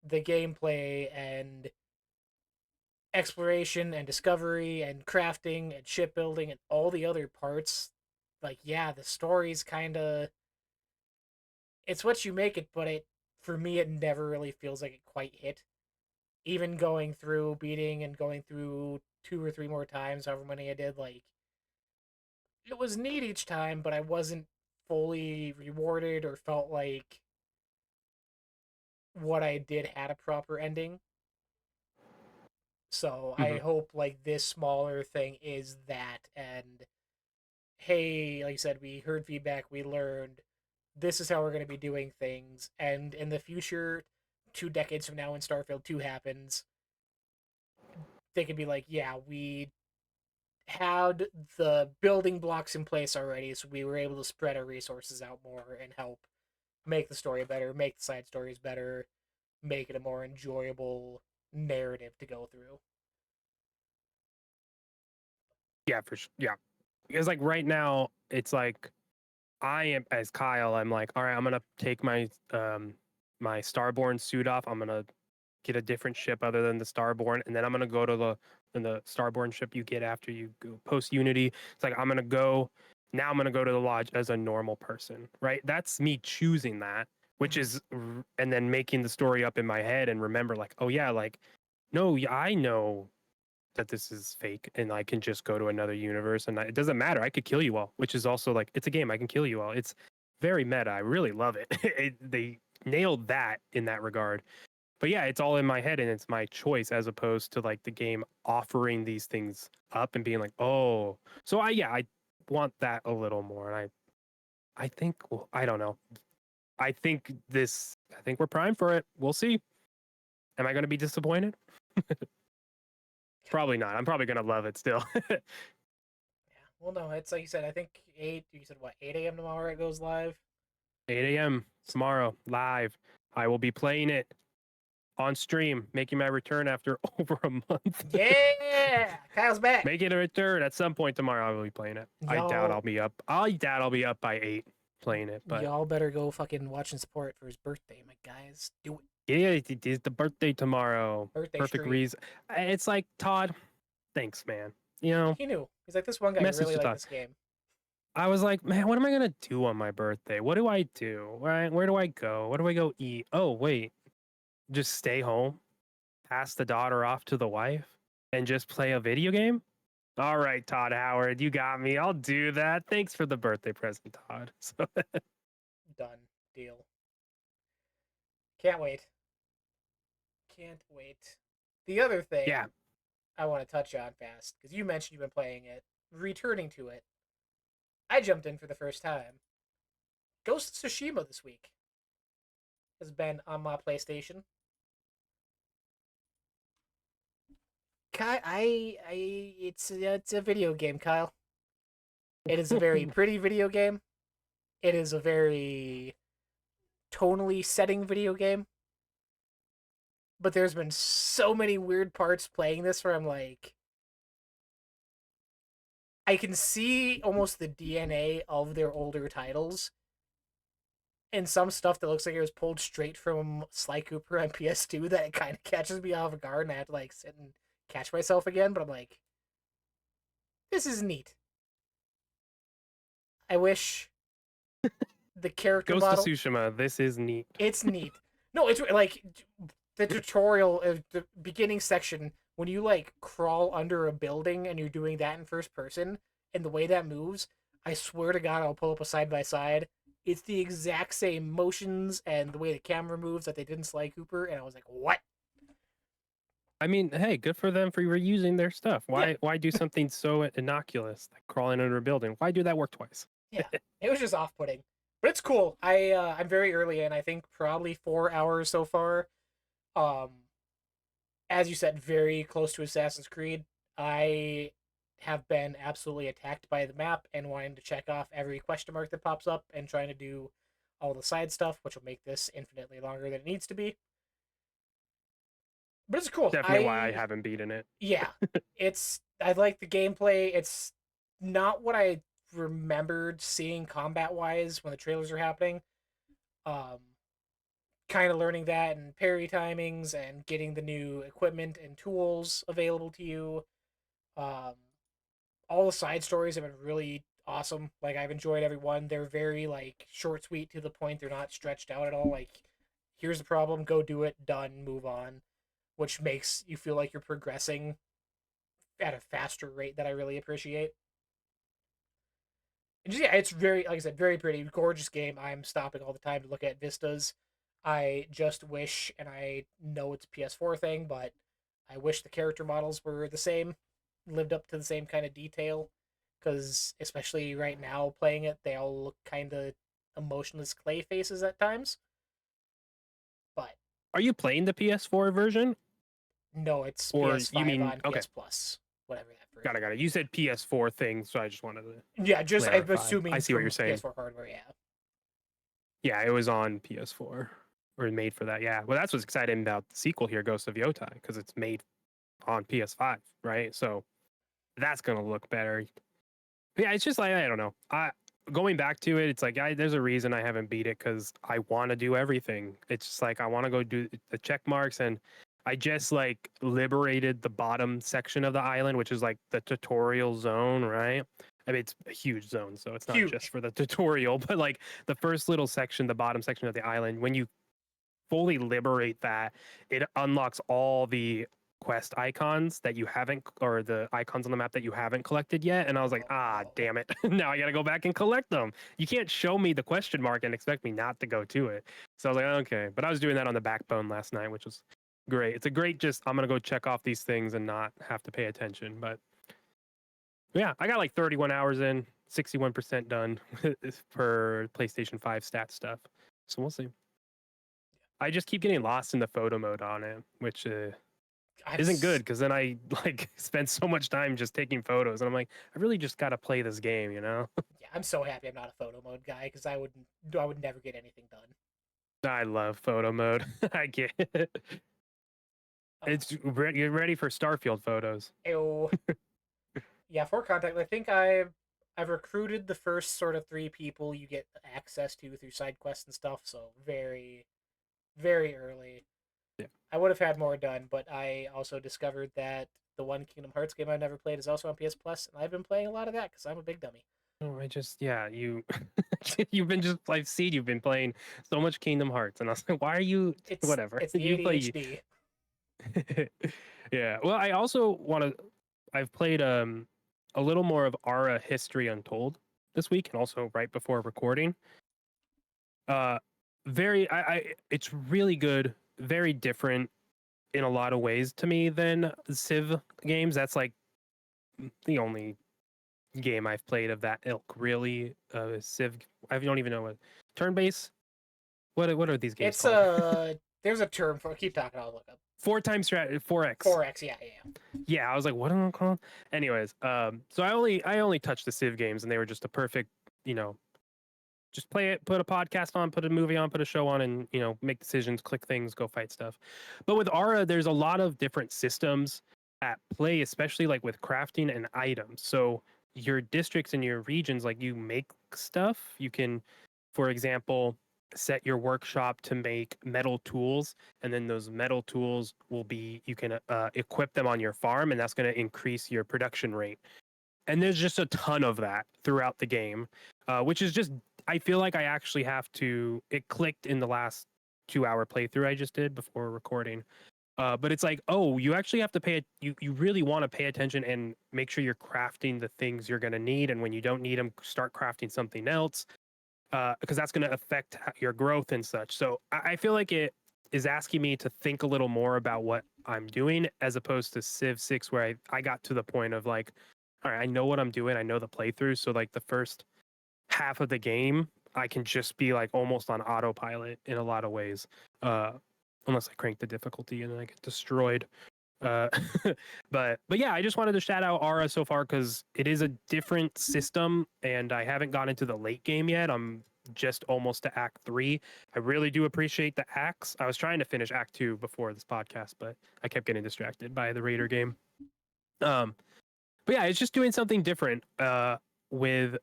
the gameplay and exploration and discovery and crafting and shipbuilding and all the other parts, like yeah, the story's kind of it's what you make it, but for me it never really feels like it quite hit. Even going through beating and going through 2 or 3 more times, however many I did, like it was neat each time, but I wasn't fully rewarded or felt like what I did had a proper ending. So I Mhm. hope like this smaller thing is that, and hey, like I said, we heard feedback, we learned this is how we're going to be doing things, and in the future, 2 decades from now when Starfield 2 happens, they could be like, yeah, we had the building blocks in place already, so we were able to spread our resources out more and help make the story better, make the side stories better, make it a more enjoyable narrative to go through. Yeah, for sure. Yeah, because like right now, it's like I am as Kyle. I'm like, all right, I'm gonna take my Starborn suit off. I'm gonna get a different ship other than the Starborn, and then I'm gonna go to the Starborn ship you get after you go post Unity. It's like I'm gonna go now. I'm gonna go to the lodge as a normal person, right? That's me choosing that, which Mm-hmm. is and then making the story up in my head and remember like, oh yeah, like no, I know that this is fake and I can just go to another universe and it doesn't matter. I could kill you all, which is also like it's a game. I can kill you all. It's very meta. I really love it. They nailed that in that regard. But yeah, it's all in my head and it's my choice as opposed to like the game offering these things up and being like, oh, so I want that a little more. And I think well, I don't know. I think we're primed for it. We'll see. Am I going to be disappointed? Probably not. I'm probably going to love it still. Yeah. Well, no, it's like you said. I think 8. You said what, 8 a.m. tomorrow it goes live. 8 a.m. So, tomorrow, live. I will be playing it on stream, making my return after over a month. yeah, Kyle's back. Making a return at some point tomorrow. I will be playing it. I doubt I'll Y'all, be up. I doubt I'll be up by 8 playing it, but y'all better go fucking watch and support for his birthday, my guys. Do it. yeah, it is the birthday tomorrow. Birthday Perfect stream. reason. It's like Todd. Thanks, man. You know, He knew. He's like, this one guy message really to liked Todd. this game. I was like, man, what am I gonna do on my birthday? What do I do? Right? Where do I go? What do I go eat? Oh, wait, just stay home, pass the daughter off to the wife, and just play a video game? All right, Todd Howard, you got me. I'll do that. Thanks for the birthday present, Todd. So, Done. Deal. Can't wait. Can't wait. The other thing yeah, I want to touch on fast, because you mentioned you've been playing it, returning to it. I jumped in for the first time. Ghost of Tsushima this week has been on my PlayStation. It's a video game, Kyle. It is a very pretty video game. It is a very tonally setting video game. But there's been so many weird parts playing this where I'm like, I can see almost the DNA of their older titles and some stuff that looks like it was pulled straight from Sly Cooper on PS2 that it kind of catches me off guard and I have to like sit and catch myself again. But I'm like, this is neat. I wish the character Ghost of model. Tsushima. This is neat. It's neat. No, it's like the tutorial, the beginning section when you like crawl under a building and you're doing that in first person, and the way that moves. I swear to God, I'll pull up a side by side. It's the exact same motions and the way the camera moves that they did in Sly Cooper, and I was like, "What?" I mean, hey, good for them for reusing their stuff. Yeah, Why do something so innocuous like crawling under a building? Why do that work twice? yeah. It was just off-putting, but it's cool. I'm very early in. I think probably 4 hours so far. Um, as you said, very close to Assassin's Creed. I have been absolutely attacked by the map and wanting to check off every question mark that pops up and trying to do all the side stuff, which will make this infinitely longer than it needs to be. But it's cool. Definitely why I haven't beaten it. Yeah, I like the gameplay. It's not what I remembered seeing combat wise when the trailers are happening. Um, kind of learning that and parry timings and getting the new equipment and tools available to you. Um, all the side stories have been really awesome. Like I've enjoyed every one. They're very like short, sweet, to the point. They're not stretched out at all. Like here's the problem, go do it, done, move on, which makes you feel like you're progressing at a faster rate that I really appreciate. And just, yeah, it's very, like I said, very pretty, gorgeous game. I'm stopping all the time to look at vistas. I just wish, and I know it's a PS4 thing, but I wish the character models were the same, lived up to the same kind of detail. Because especially right now, playing it, they all look kind of emotionless clay faces at times. But Are you playing the PS4 version? no, it's Or PS5 you mean on okay, PS Plus, whatever that version. got it. You said PS4 thing, so I just wanted to Yeah, just I'm clarify. assuming I see what from you're saying. PS4 hardware. Yeah. Yeah, it was on PS4 or made for that. Yeah. Well, that's what's exciting about the sequel here, Ghost of Yotai, because it's made on PS5, right? So that's gonna look better. Yeah, it's just like I don't know. I going back to it, it's like there's a reason I haven't beat it because I want to do everything. It's just like I want to go do the check marks, and I just like liberated the bottom section of the island, which is like the tutorial zone, right? I mean, it's a huge zone, so it's not just Huge. for the tutorial, but like the first little section, the bottom section of the island, when you fully liberate that, it unlocks all the quest icons that you haven't, or the icons on the map that you haven't collected yet. And I was like, ah, Oh, damn it. Now I got to go back and collect them. You can't show me the question mark and expect me not to go to it. So I was like, okay. But I was doing that on the backbone last night, which was great. It's a great, just, I'm going to go check off these things and not have to pay attention. But yeah, I got like 31 hours in, 61% done for PlayStation 5 stat stuff. So we'll see. I just keep getting lost in the photo mode on it, which isn't good because then I like spend so much time just taking photos, and I'm like, I really just got to play this game, you know? Yeah, I'm so happy I'm not a photo mode guy because I would never get anything done. I love photo mode. I get it. Uh, You're ready for Starfield photos. ew. Yeah, for contact, I think I've recruited the first sort of three people you get access to through side quests and stuff. So very, very early. Yeah. I would have had more done, but I also discovered that the one Kingdom Hearts game I've never played is also on PS Plus, and I've been playing a lot of that because I'm a big dummy. Oh, I just you you've been just I've seen you've been playing so much Kingdom Hearts, and I was like, why are you whatever It's the you play? ADHD. Yeah. Well, I also want to. I've played a little more of Ara History Untold this week, and also right before recording. Uh, it's really good, very different in a lot of ways to me than Civ games. That's like the only game I've played of that ilk. Really, Civ. I don't even know what turn based. What are these games It's called? there's a term for keep talking. I'll look up. 4x strat 4x. 4X. Yeah, yeah. Yeah, I was like, what am I called? Anyways, so I only touched the Civ games, and they were just a perfect, just play it, put a podcast on, put a movie on, put a show on, and make decisions, click things, go fight stuff. But with Ara, there's a lot of different systems at play, especially like with crafting and items. So your districts and your regions, like you make stuff. You can, for example, set your workshop to make metal tools, and then those metal tools will be you can equip them on your farm, and that's going to increase your production rate. And there's just a ton of that throughout the game, which is just I feel like I actually have to. It clicked in the last 2-hour playthrough I just did before recording. But it's like, oh, you actually have to you really want to pay attention and make sure you're crafting the things you're going to need. And when you don't need them, start crafting something else, because that's going to affect your growth and such. So I feel like it is asking me to think a little more about what I'm doing as opposed to Civ 6, where I got to the point of like, all right, I know what I'm doing. I know the playthrough. So like the first half of the game, I can just be like almost on autopilot in a lot of ways. Unless I crank the difficulty and then I get destroyed. Uh, but yeah, I just wanted to shout out Ara so far because it is a different system, and I haven't gone into the late game yet. I'm just almost to Act 3. I really do appreciate the acts. I was trying to finish Act 2 before this podcast, but I kept getting distracted by the Raider game. But yeah, it's just doing something different with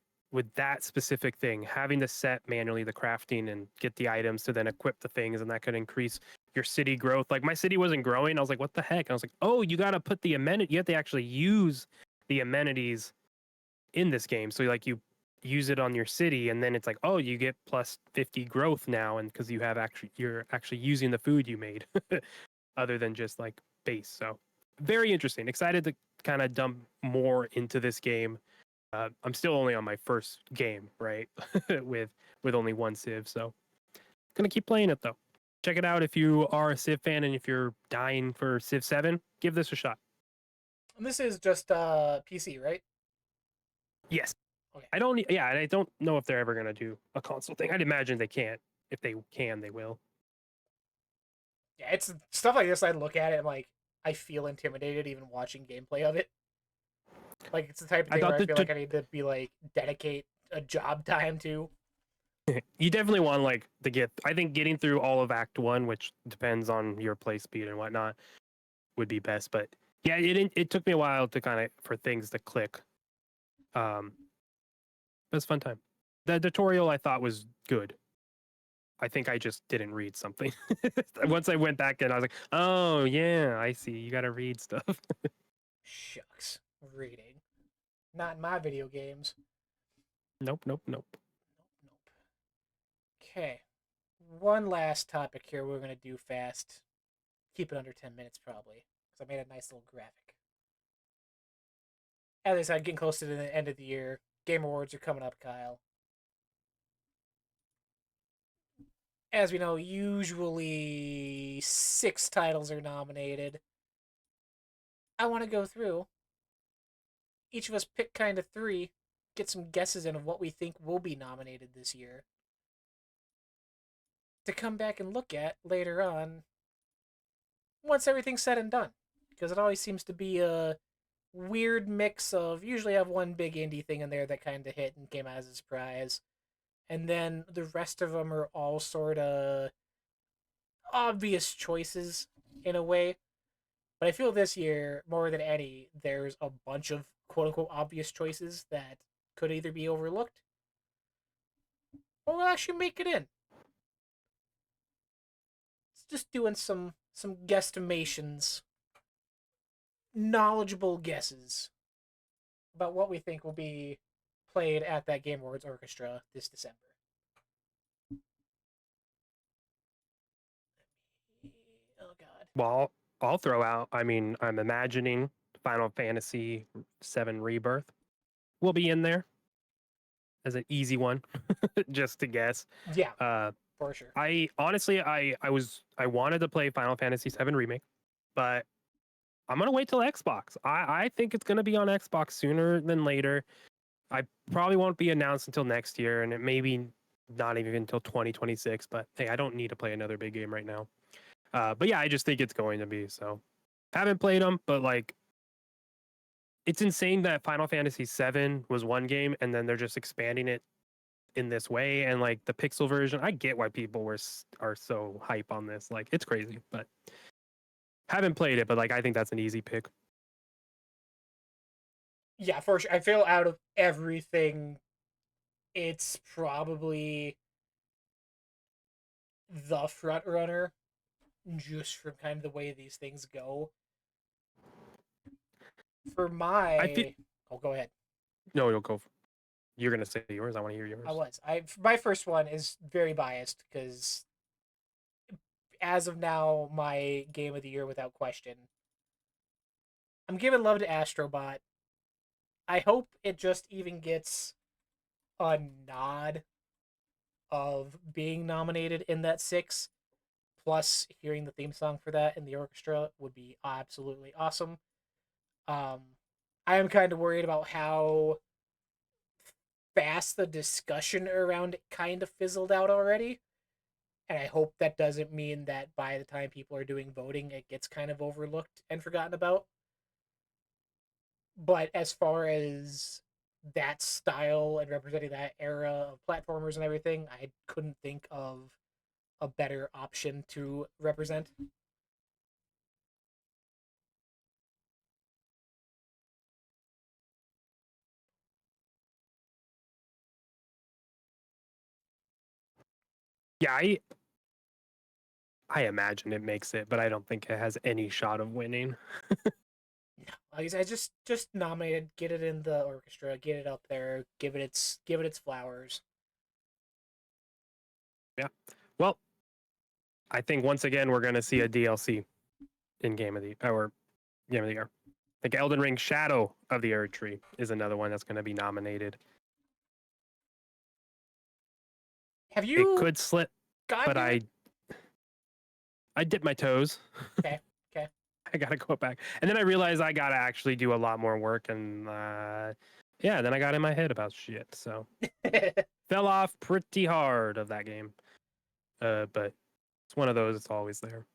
that specific thing, having to set manually the crafting and get the items to then equip the things, and that could increase your city growth. Like my city wasn't growing. I was like, what the heck? I was like, oh, you got to put the amenity. You have to actually use the amenities in this game. So like you use it on your city, and then it's like, oh, you get plus 50 growth now, and because you're actually using the food you made, other than just like base. So very interesting. Excited to kind of dump more into this game. I'm still only on my first game, right? with only one Civ, so gonna keep playing it though. Check it out if you are a Civ fan, and if you're dying for Civ 7, give this a shot. And this is just PC, right? Yes. Okay. Yeah, and I don't know if they're ever gonna do a console thing. I'd imagine they can't. If they can, they will. Yeah, it's stuff like this. I look at it and like I feel intimidated even watching gameplay of it. Like it's the type of I thing where thought I feel that like I need to be like dedicate a job time to. you definitely want like to get. I think getting through all of Act One, which depends on your play speed and whatnot, would be best. But yeah, it took me a while to kind of for things to click. It was a fun time. The tutorial I thought was good. I think I just didn't read something. Once I went back and I was like, oh yeah, I see. You got to read stuff. Shucks, reading. Not in my video games. Nope, nope, nope. Nope, nope. Okay. One last topic here we're gonna do fast. Keep it under 10 minutes probably. Because I made a nice little graphic. As I said, getting close to the end of the year. Game Awards are coming up, Kyle. As we know, usually 6 titles are nominated. I want to go through. Each of us pick kind of 3, get some guesses in of what we think will be nominated this year. To come back and look at later on once everything's said and done. Because it always seems to be a weird mix of usually have one big indie thing in there that kind of hit and came out as a surprise. And then the rest of them are all sort of obvious choices in a way. But I feel this year, more than any, there's a bunch of quote unquote obvious choices that could either be overlooked or will actually make it in. It's just doing some guesstimations, knowledgeable guesses about what we think will be played at that Game Awards Orchestra this December. Oh God. Well, I'll throw out. I mean, I'm imagining Final Fantasy VII Rebirth will be in there as an easy one, just to guess. Yeah, Uh, for sure. I honestly, I wanted to play Final Fantasy VII Remake, but I'm gonna wait till Xbox. I think it's gonna be on Xbox sooner than later. I probably won't be announced until next year, and it may be not even until 2026. But hey, I don't need to play another big game right now. But yeah, I just think it's going to be so. Haven't played them, but like, it's insane that Final Fantasy VII was one game, and then they're just expanding it in this way. And like the pixel version, I get why people are so hype on this. Like, it's crazy, but haven't played it. But like, I think that's an easy pick. Yeah, for sure. I feel out of everything, it's probably the front runner, just from kind of the way these things go. For I feel my, oh, go ahead. no, you'll go. You're gonna say yours. I want to hear yours. My first one is very biased because as of now, my game of the year without question. I'm giving love to Astrobot. I hope it just even gets a nod of being nominated in that 6. Plus, hearing the theme song for that in the orchestra would be absolutely awesome. Um, I am kind of worried about how fast the discussion around it kind of fizzled out already. And I hope that doesn't mean that by the time people are doing voting, it gets kind of overlooked and forgotten about. But as far as that style and representing that era of platformers and everything, I couldn't think of a better option to represent. Yeah, I imagine it makes it, but I don't think it has any shot of winning. No, I just nominated, get it in the orchestra, get it up there, give it its flowers. Yeah. Well, I think once again we're gonna see a DLC in Game of the Year. I think Elden Ring Shadow of the Erdtree is another one that's gonna be nominated. Have It you could slip, gotten but to it? I dipped my toes. Okay, okay. I gotta go back, and then I realized I gotta actually do a lot more work, and yeah, then I got in my head about shit. So fell off pretty hard of that game. But it's one of those. It's always there.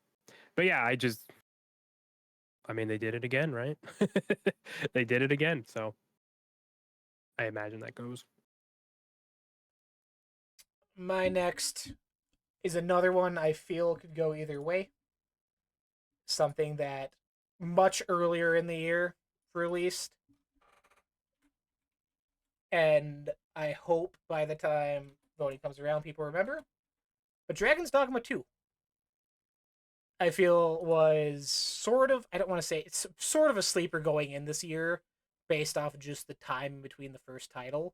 But yeah, I mean, they did it again, right? They did it again. So I imagine that goes. My next is another one I feel could go either way. Something that much earlier in the year released, and I hope by the time voting comes around, people remember. But Dragon's Dogma 2, I feel, was sort of, I don't want to say, it's sort of a sleeper going in this year based off of just the time between the first title.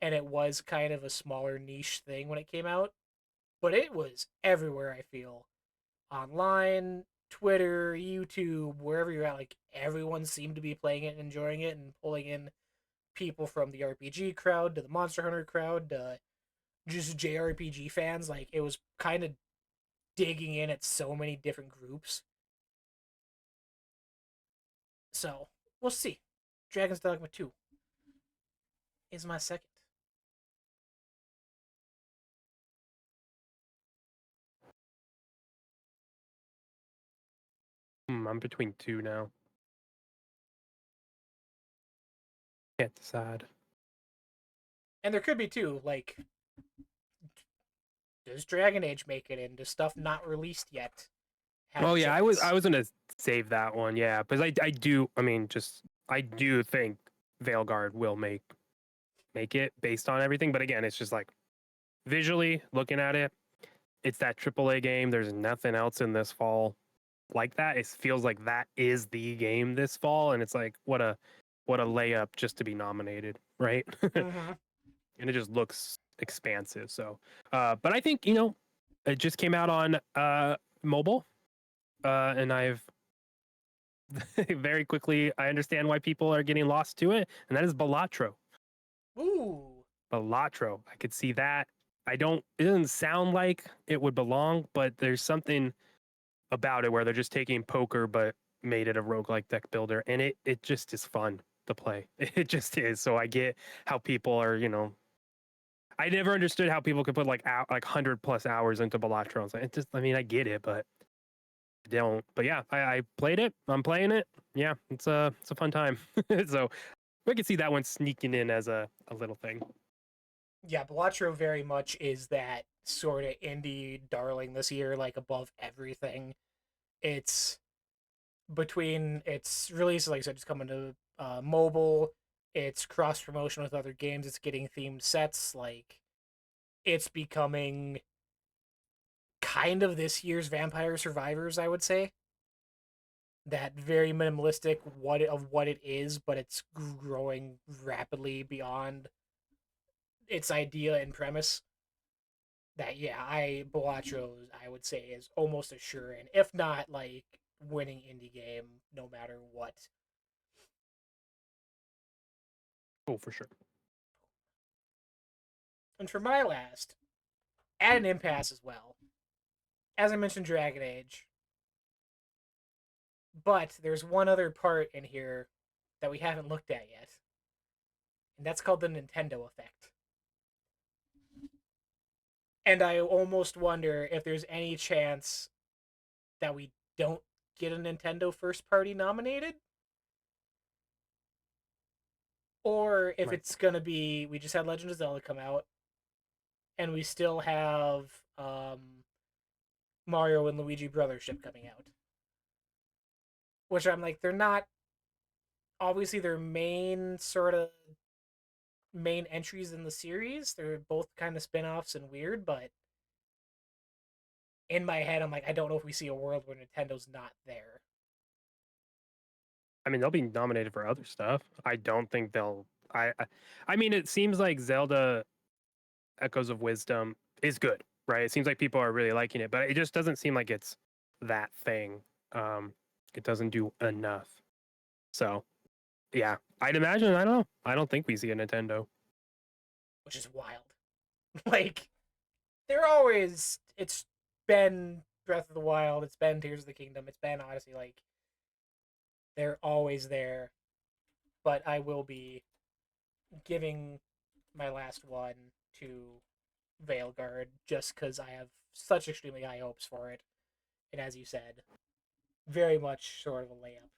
And it was kind of a smaller niche thing when it came out. But it was everywhere, I feel. Online, Twitter, YouTube, wherever you're at, like everyone seemed to be playing it and enjoying it and pulling in people from the RPG crowd to the Monster Hunter crowd to just JRPG fans. Like it was kind of digging in at so many different groups. So we'll see. Dragon's Dogma 2 is my second. I'm between two now. Can't decide. And there could be two. Like, does Dragon Age make it in? Does stuff not released yet have a Oh yeah, I chance? was gonna save that one. Yeah, because I do. I mean, just I do think Veilguard will make it based on everything. But again, it's just like visually looking at it, it's that AAA game. There's nothing else in this fall like that. It feels like that is the game this fall, and it's like what a layup just to be nominated, right? Mm-hmm. And it just looks expansive. So, but I think it just came out on mobile, and I've very quickly I understand why people are getting lost to it, and that is Balatro. Ooh. Balatro. I could see that. I don't. It doesn't sound like it would belong, but there's something about it where they're just taking poker but made it a roguelike deck builder, and it just is fun to play. It just is. So I get how people are. I never understood how people could put like 100+ hours into Balatro. I was like, it just. I mean, I get it, but I don't. But yeah, I played it. I'm playing it. Yeah, it's a fun time. So I could see that one sneaking in as a little thing. Yeah, Balatro very much is that sort of indie darling this year, like above everything. It's between its release, like I said, it's coming to mobile. It's cross promotion with other games. It's getting themed sets. Like it's becoming kind of this year's Vampire Survivors, I would say. That very minimalistic what it is, but it's growing rapidly beyond its idea and premise. That yeah, Balatros I would say is almost a sure, and if not like winning indie game, no matter what. Oh, for sure. And for my last, at an impasse as well. As I mentioned, Dragon Age. But there's one other part in here that we haven't looked at yet, and that's called the Nintendo effect. And I almost wonder if there's any chance that we don't get a Nintendo first party nominated, or if Right. it's gonna be we just had Legend of Zelda come out, and we still have Mario and Luigi Brothership coming out, which I'm like they're not obviously their main entries in the series. They're both kind of spin-offs and weird, but in my head I'm like I don't know if we see a world where Nintendo's not there. I mean, they'll be nominated for other stuff. I don't think they'll. I mean, it seems like Zelda Echoes of Wisdom is good, right? It seems like people are really liking it, but it just doesn't seem like it's that thing. Um, it doesn't do enough. So, yeah, I'd imagine. I don't know. I don't think we see a Nintendo. which is wild. Like they're always. It's been Breath of the Wild. It's been Tears of the Kingdom. It's been Odyssey. Like they're always there. But I will be giving my last one to Veilguard just because I have such extremely high hopes for it. And as you said, very much sort of a layup.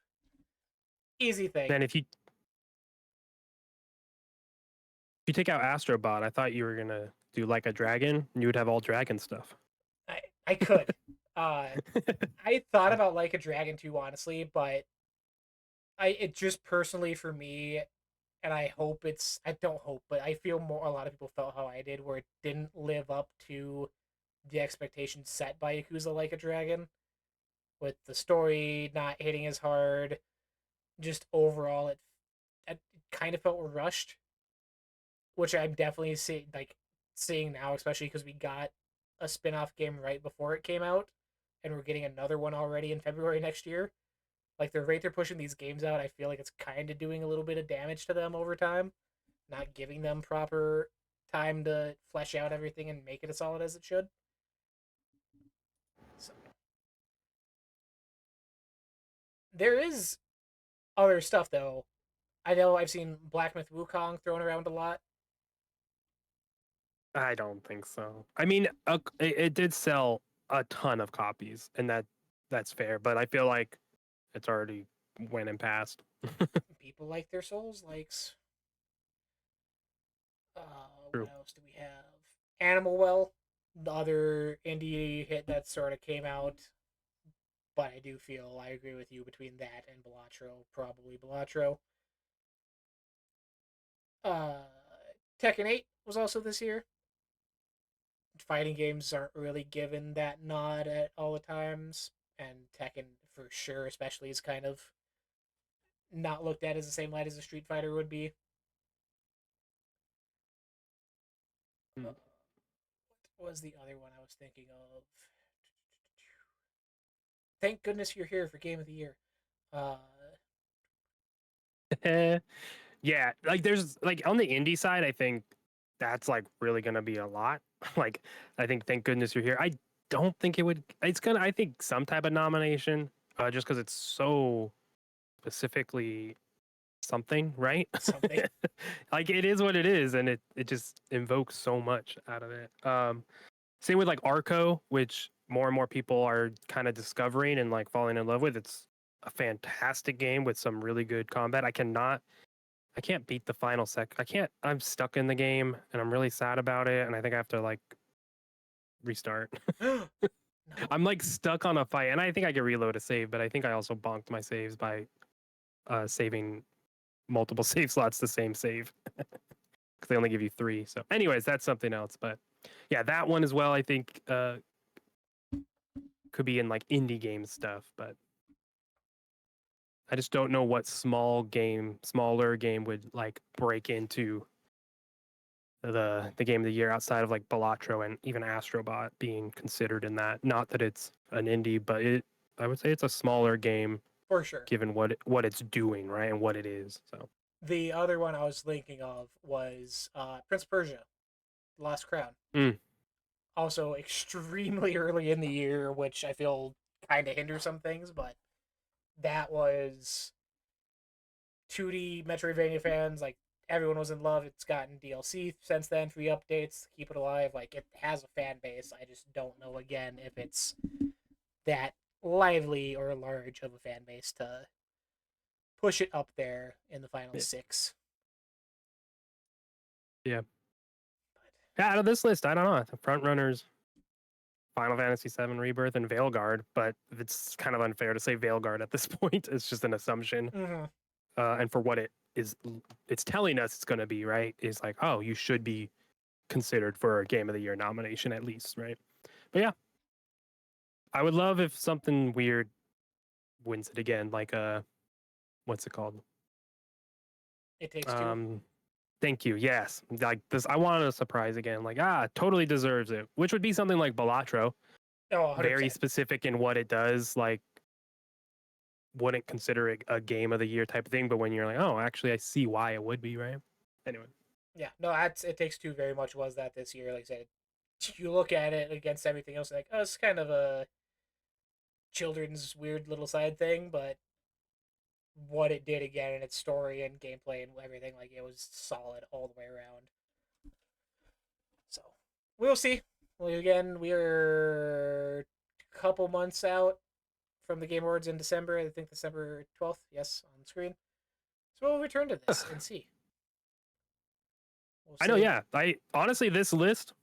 Easy thing. And if you take out Astrobot, I thought you were gonna do like a dragon, and you would have all dragon stuff. I could. Uh, I thought about like a Dragon 2, honestly, but it just personally for me, and I don't hope, but I feel more a lot of people felt how I did, where it didn't live up to the expectations set by Yakuza Like a Dragon, with the story not hitting as hard. Just overall, it kind of felt rushed, which I'm definitely seeing now, especially because we got a spin-off game right before it came out, and we're getting another one already in February next year. Like the rate they're pushing these games out, I feel like it's kind of doing a little bit of damage to them over time, not giving them proper time to flesh out everything and make it as solid as it should. So there is other stuff though. I know I've seen Black Myth Wukong thrown around a lot. I don't think so. I mean, it did sell a ton of copies, and that's fair. But I feel like it's already went and passed. People like their Souls likes. True. What else do we have? Animal Well, the other indie hit that sort of came out. But I do feel I agree with you between that and Balatro, probably Balatro. Uh, Tekken 8 was also this year. Fighting games aren't really given that nod at all the times, and Tekken for sure, especially, is kind of not looked at as the same light as a Street Fighter would be. Mm. What was the other one I was thinking of? Thank goodness you're here for Game of the Year. Uh, Yeah, like there's like on the indie side, I think that's like really gonna be a lot. Like I think thank goodness you're here. I don't think it would. It's gonna. I think some type of nomination, just because it's so specifically something, right? something. Like it is what it is, and it just invokes so much out of it. Same with like Arco, which more and more people are kind of discovering and like falling in love with. It's a fantastic game with some really good combat. I can't beat the final sec. I can't. I'm stuck in the game, and I'm really sad about it. And I think I have to like restart. No. I'm like stuck on a fight, and I think I can reload a save, but I think I also bonked my saves by saving multiple save slots the same save because they only give you 3. So, anyways, that's something else. But yeah, that one as well. I think could be in like indie game stuff, but I just don't know what smaller game would like break into the game of the year outside of like Balatro and even Astrobot being considered in that. Not that it's an indie, but I would say it's a smaller game For sure. given what it's doing, right? And what it is. So The other one I was thinking of was Prince of Persia, The Last Crown. mm, Also extremely early in the year, which I feel kind of hinders some things, but that was 2D Metroidvania fans. Like everyone was in love. It's gotten DLC since then, free updates, keep it alive. Like it has a fan base. I just don't know again if it's that lively or large of a fan base to push it up there in the final yeah. six. Yeah. Out of this list, I don't know. The front runners Final Fantasy VII Rebirth and Veilguard, but it's kind of unfair to say Veilguard at this point. It's just an assumption. Mm-hmm. And for what it's telling us it's going to be, right? Is like, oh, you should be considered for a Game of the Year nomination at least, right? But yeah, I would love if something weird wins it again, like what's it called? It Takes Two. Thank you. Yes, like this, I wanted a surprise again. Like totally deserves it. Which would be something like Balatro, Oh, 100 very percent. specific in what it does. Like wouldn't consider it a game of the year type of thing, but when you're like, oh, actually, I see why it would be, right? Anyway, Yeah, no, that's It Takes Two very much was that this year. Like I said, you look at it against everything else, like, oh, it's kind of a children's weird little side thing, but what it did again in its story and gameplay and everything, like it was solid all the way around. So we'll see. Well, again, we're a couple months out from the Game Awards in December. I think December 12th. Yes, on screen. So we'll return to this and see. We'll I know. see. Yeah, I honestly, this list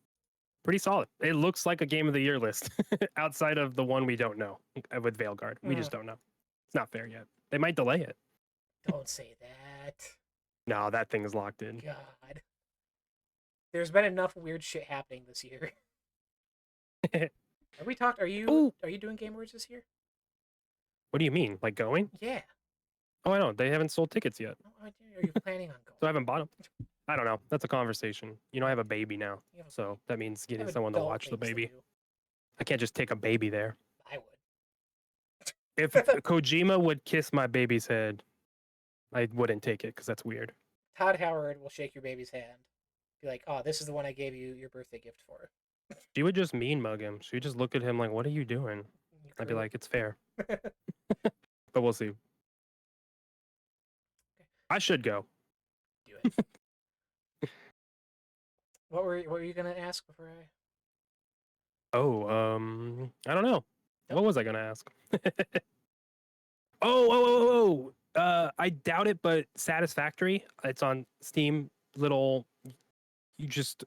pretty solid. It looks like a game of the year list outside of the one we don't know with Veilguard. We just don't know. It's not fair yet. They might delay it. Don't say that. No, that thing is locked in. God. There's been enough weird shit happening this year. Have we talked? Are you doing Game Awards this year? What do you mean? Like going? Yeah. Oh, I know. They haven't sold tickets yet. Are you planning on going? So I haven't bought them. I don't know. That's a conversation. You know, I have a baby now. So that means getting someone to watch the baby. I can't just take a baby there. I would. If Kojima would kiss my baby's head, I wouldn't take it because that's weird. Todd Howard will shake your baby's hand. Be like, oh, this is the one I gave you your birthday gift for. She would just mean mug him. She would just look at him like, what are you doing? I'd be like, it's fair. But we'll see. I should go. Do it. What were you gonna ask before I? I don't know. What was I gonna ask? Oh. I doubt it, but Satisfactory. It's on Steam. You're just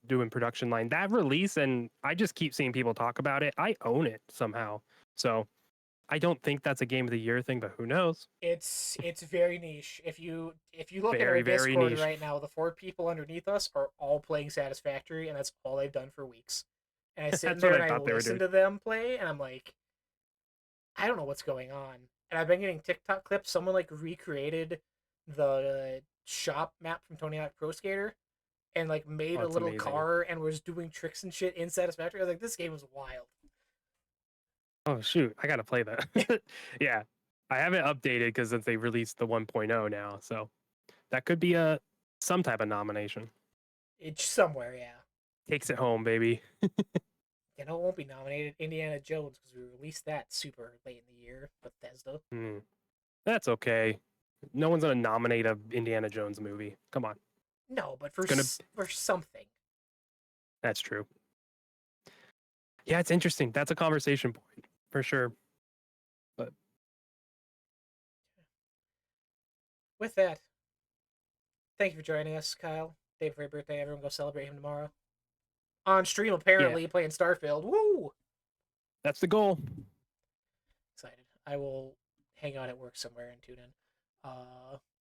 doing production line. That release, and I just keep seeing people talk about it. I own it somehow. So I don't think that's a game of the year thing, but who knows? It's very niche. If you look Very, at our very Discord niche. right now, the 4 people underneath us are all playing Satisfactory, and that's all they've done for weeks. And I sit That's there what I and I thought they were listen doing. to them play, and I'm like, I don't know what's going on. And I've been getting TikTok clips. Someone like recreated the shop map from Tony Hawk Pro Skater, and like made a That's little amazing. car and was doing tricks and shit in Satisfactory. I was like, this game was wild. Oh shoot, I gotta play that. Yeah, I haven't updated because since they released the 1.0 now, so that could be some type of nomination. It's somewhere, yeah. Takes it home, baby. You know, it won't be nominated. Indiana Jones, because we released that super late in the year. Bethesda. That's okay. No one's gonna nominate a Indiana Jones movie. Come on. No, but for something. That's true. Yeah, it's interesting. That's a conversation point for sure. But with that, thank you for joining us, Kyle. Day before your birthday. Everyone go celebrate him tomorrow. On stream, apparently, playing Starfield. Woo! That's the goal. Excited. I will hang out at work somewhere and tune in.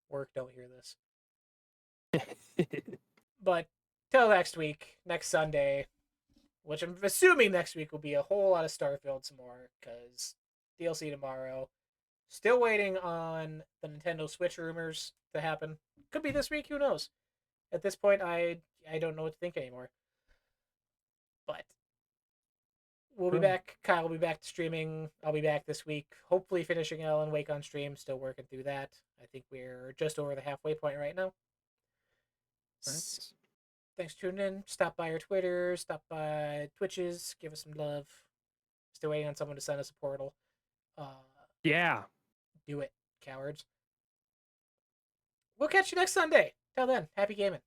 Work, don't hear this. But till next week, next Sunday, which I'm assuming next week will be a whole lot of Starfield some more, because DLC tomorrow. Still waiting on the Nintendo Switch rumors to happen. Could be this week, who knows? At this point, I don't know what to think anymore. But we'll be back. Kyle will be back to streaming. I'll be back this week. Hopefully finishing Alan Wake on stream. Still working through that. I think we're just over the halfway point right now. Thanks for tuning in. Stop by our Twitter. Stop by Twitches. Give us some love. Still waiting on someone to send us a portal. Yeah. Do it, cowards. We'll catch you next Sunday. Till then, happy gaming.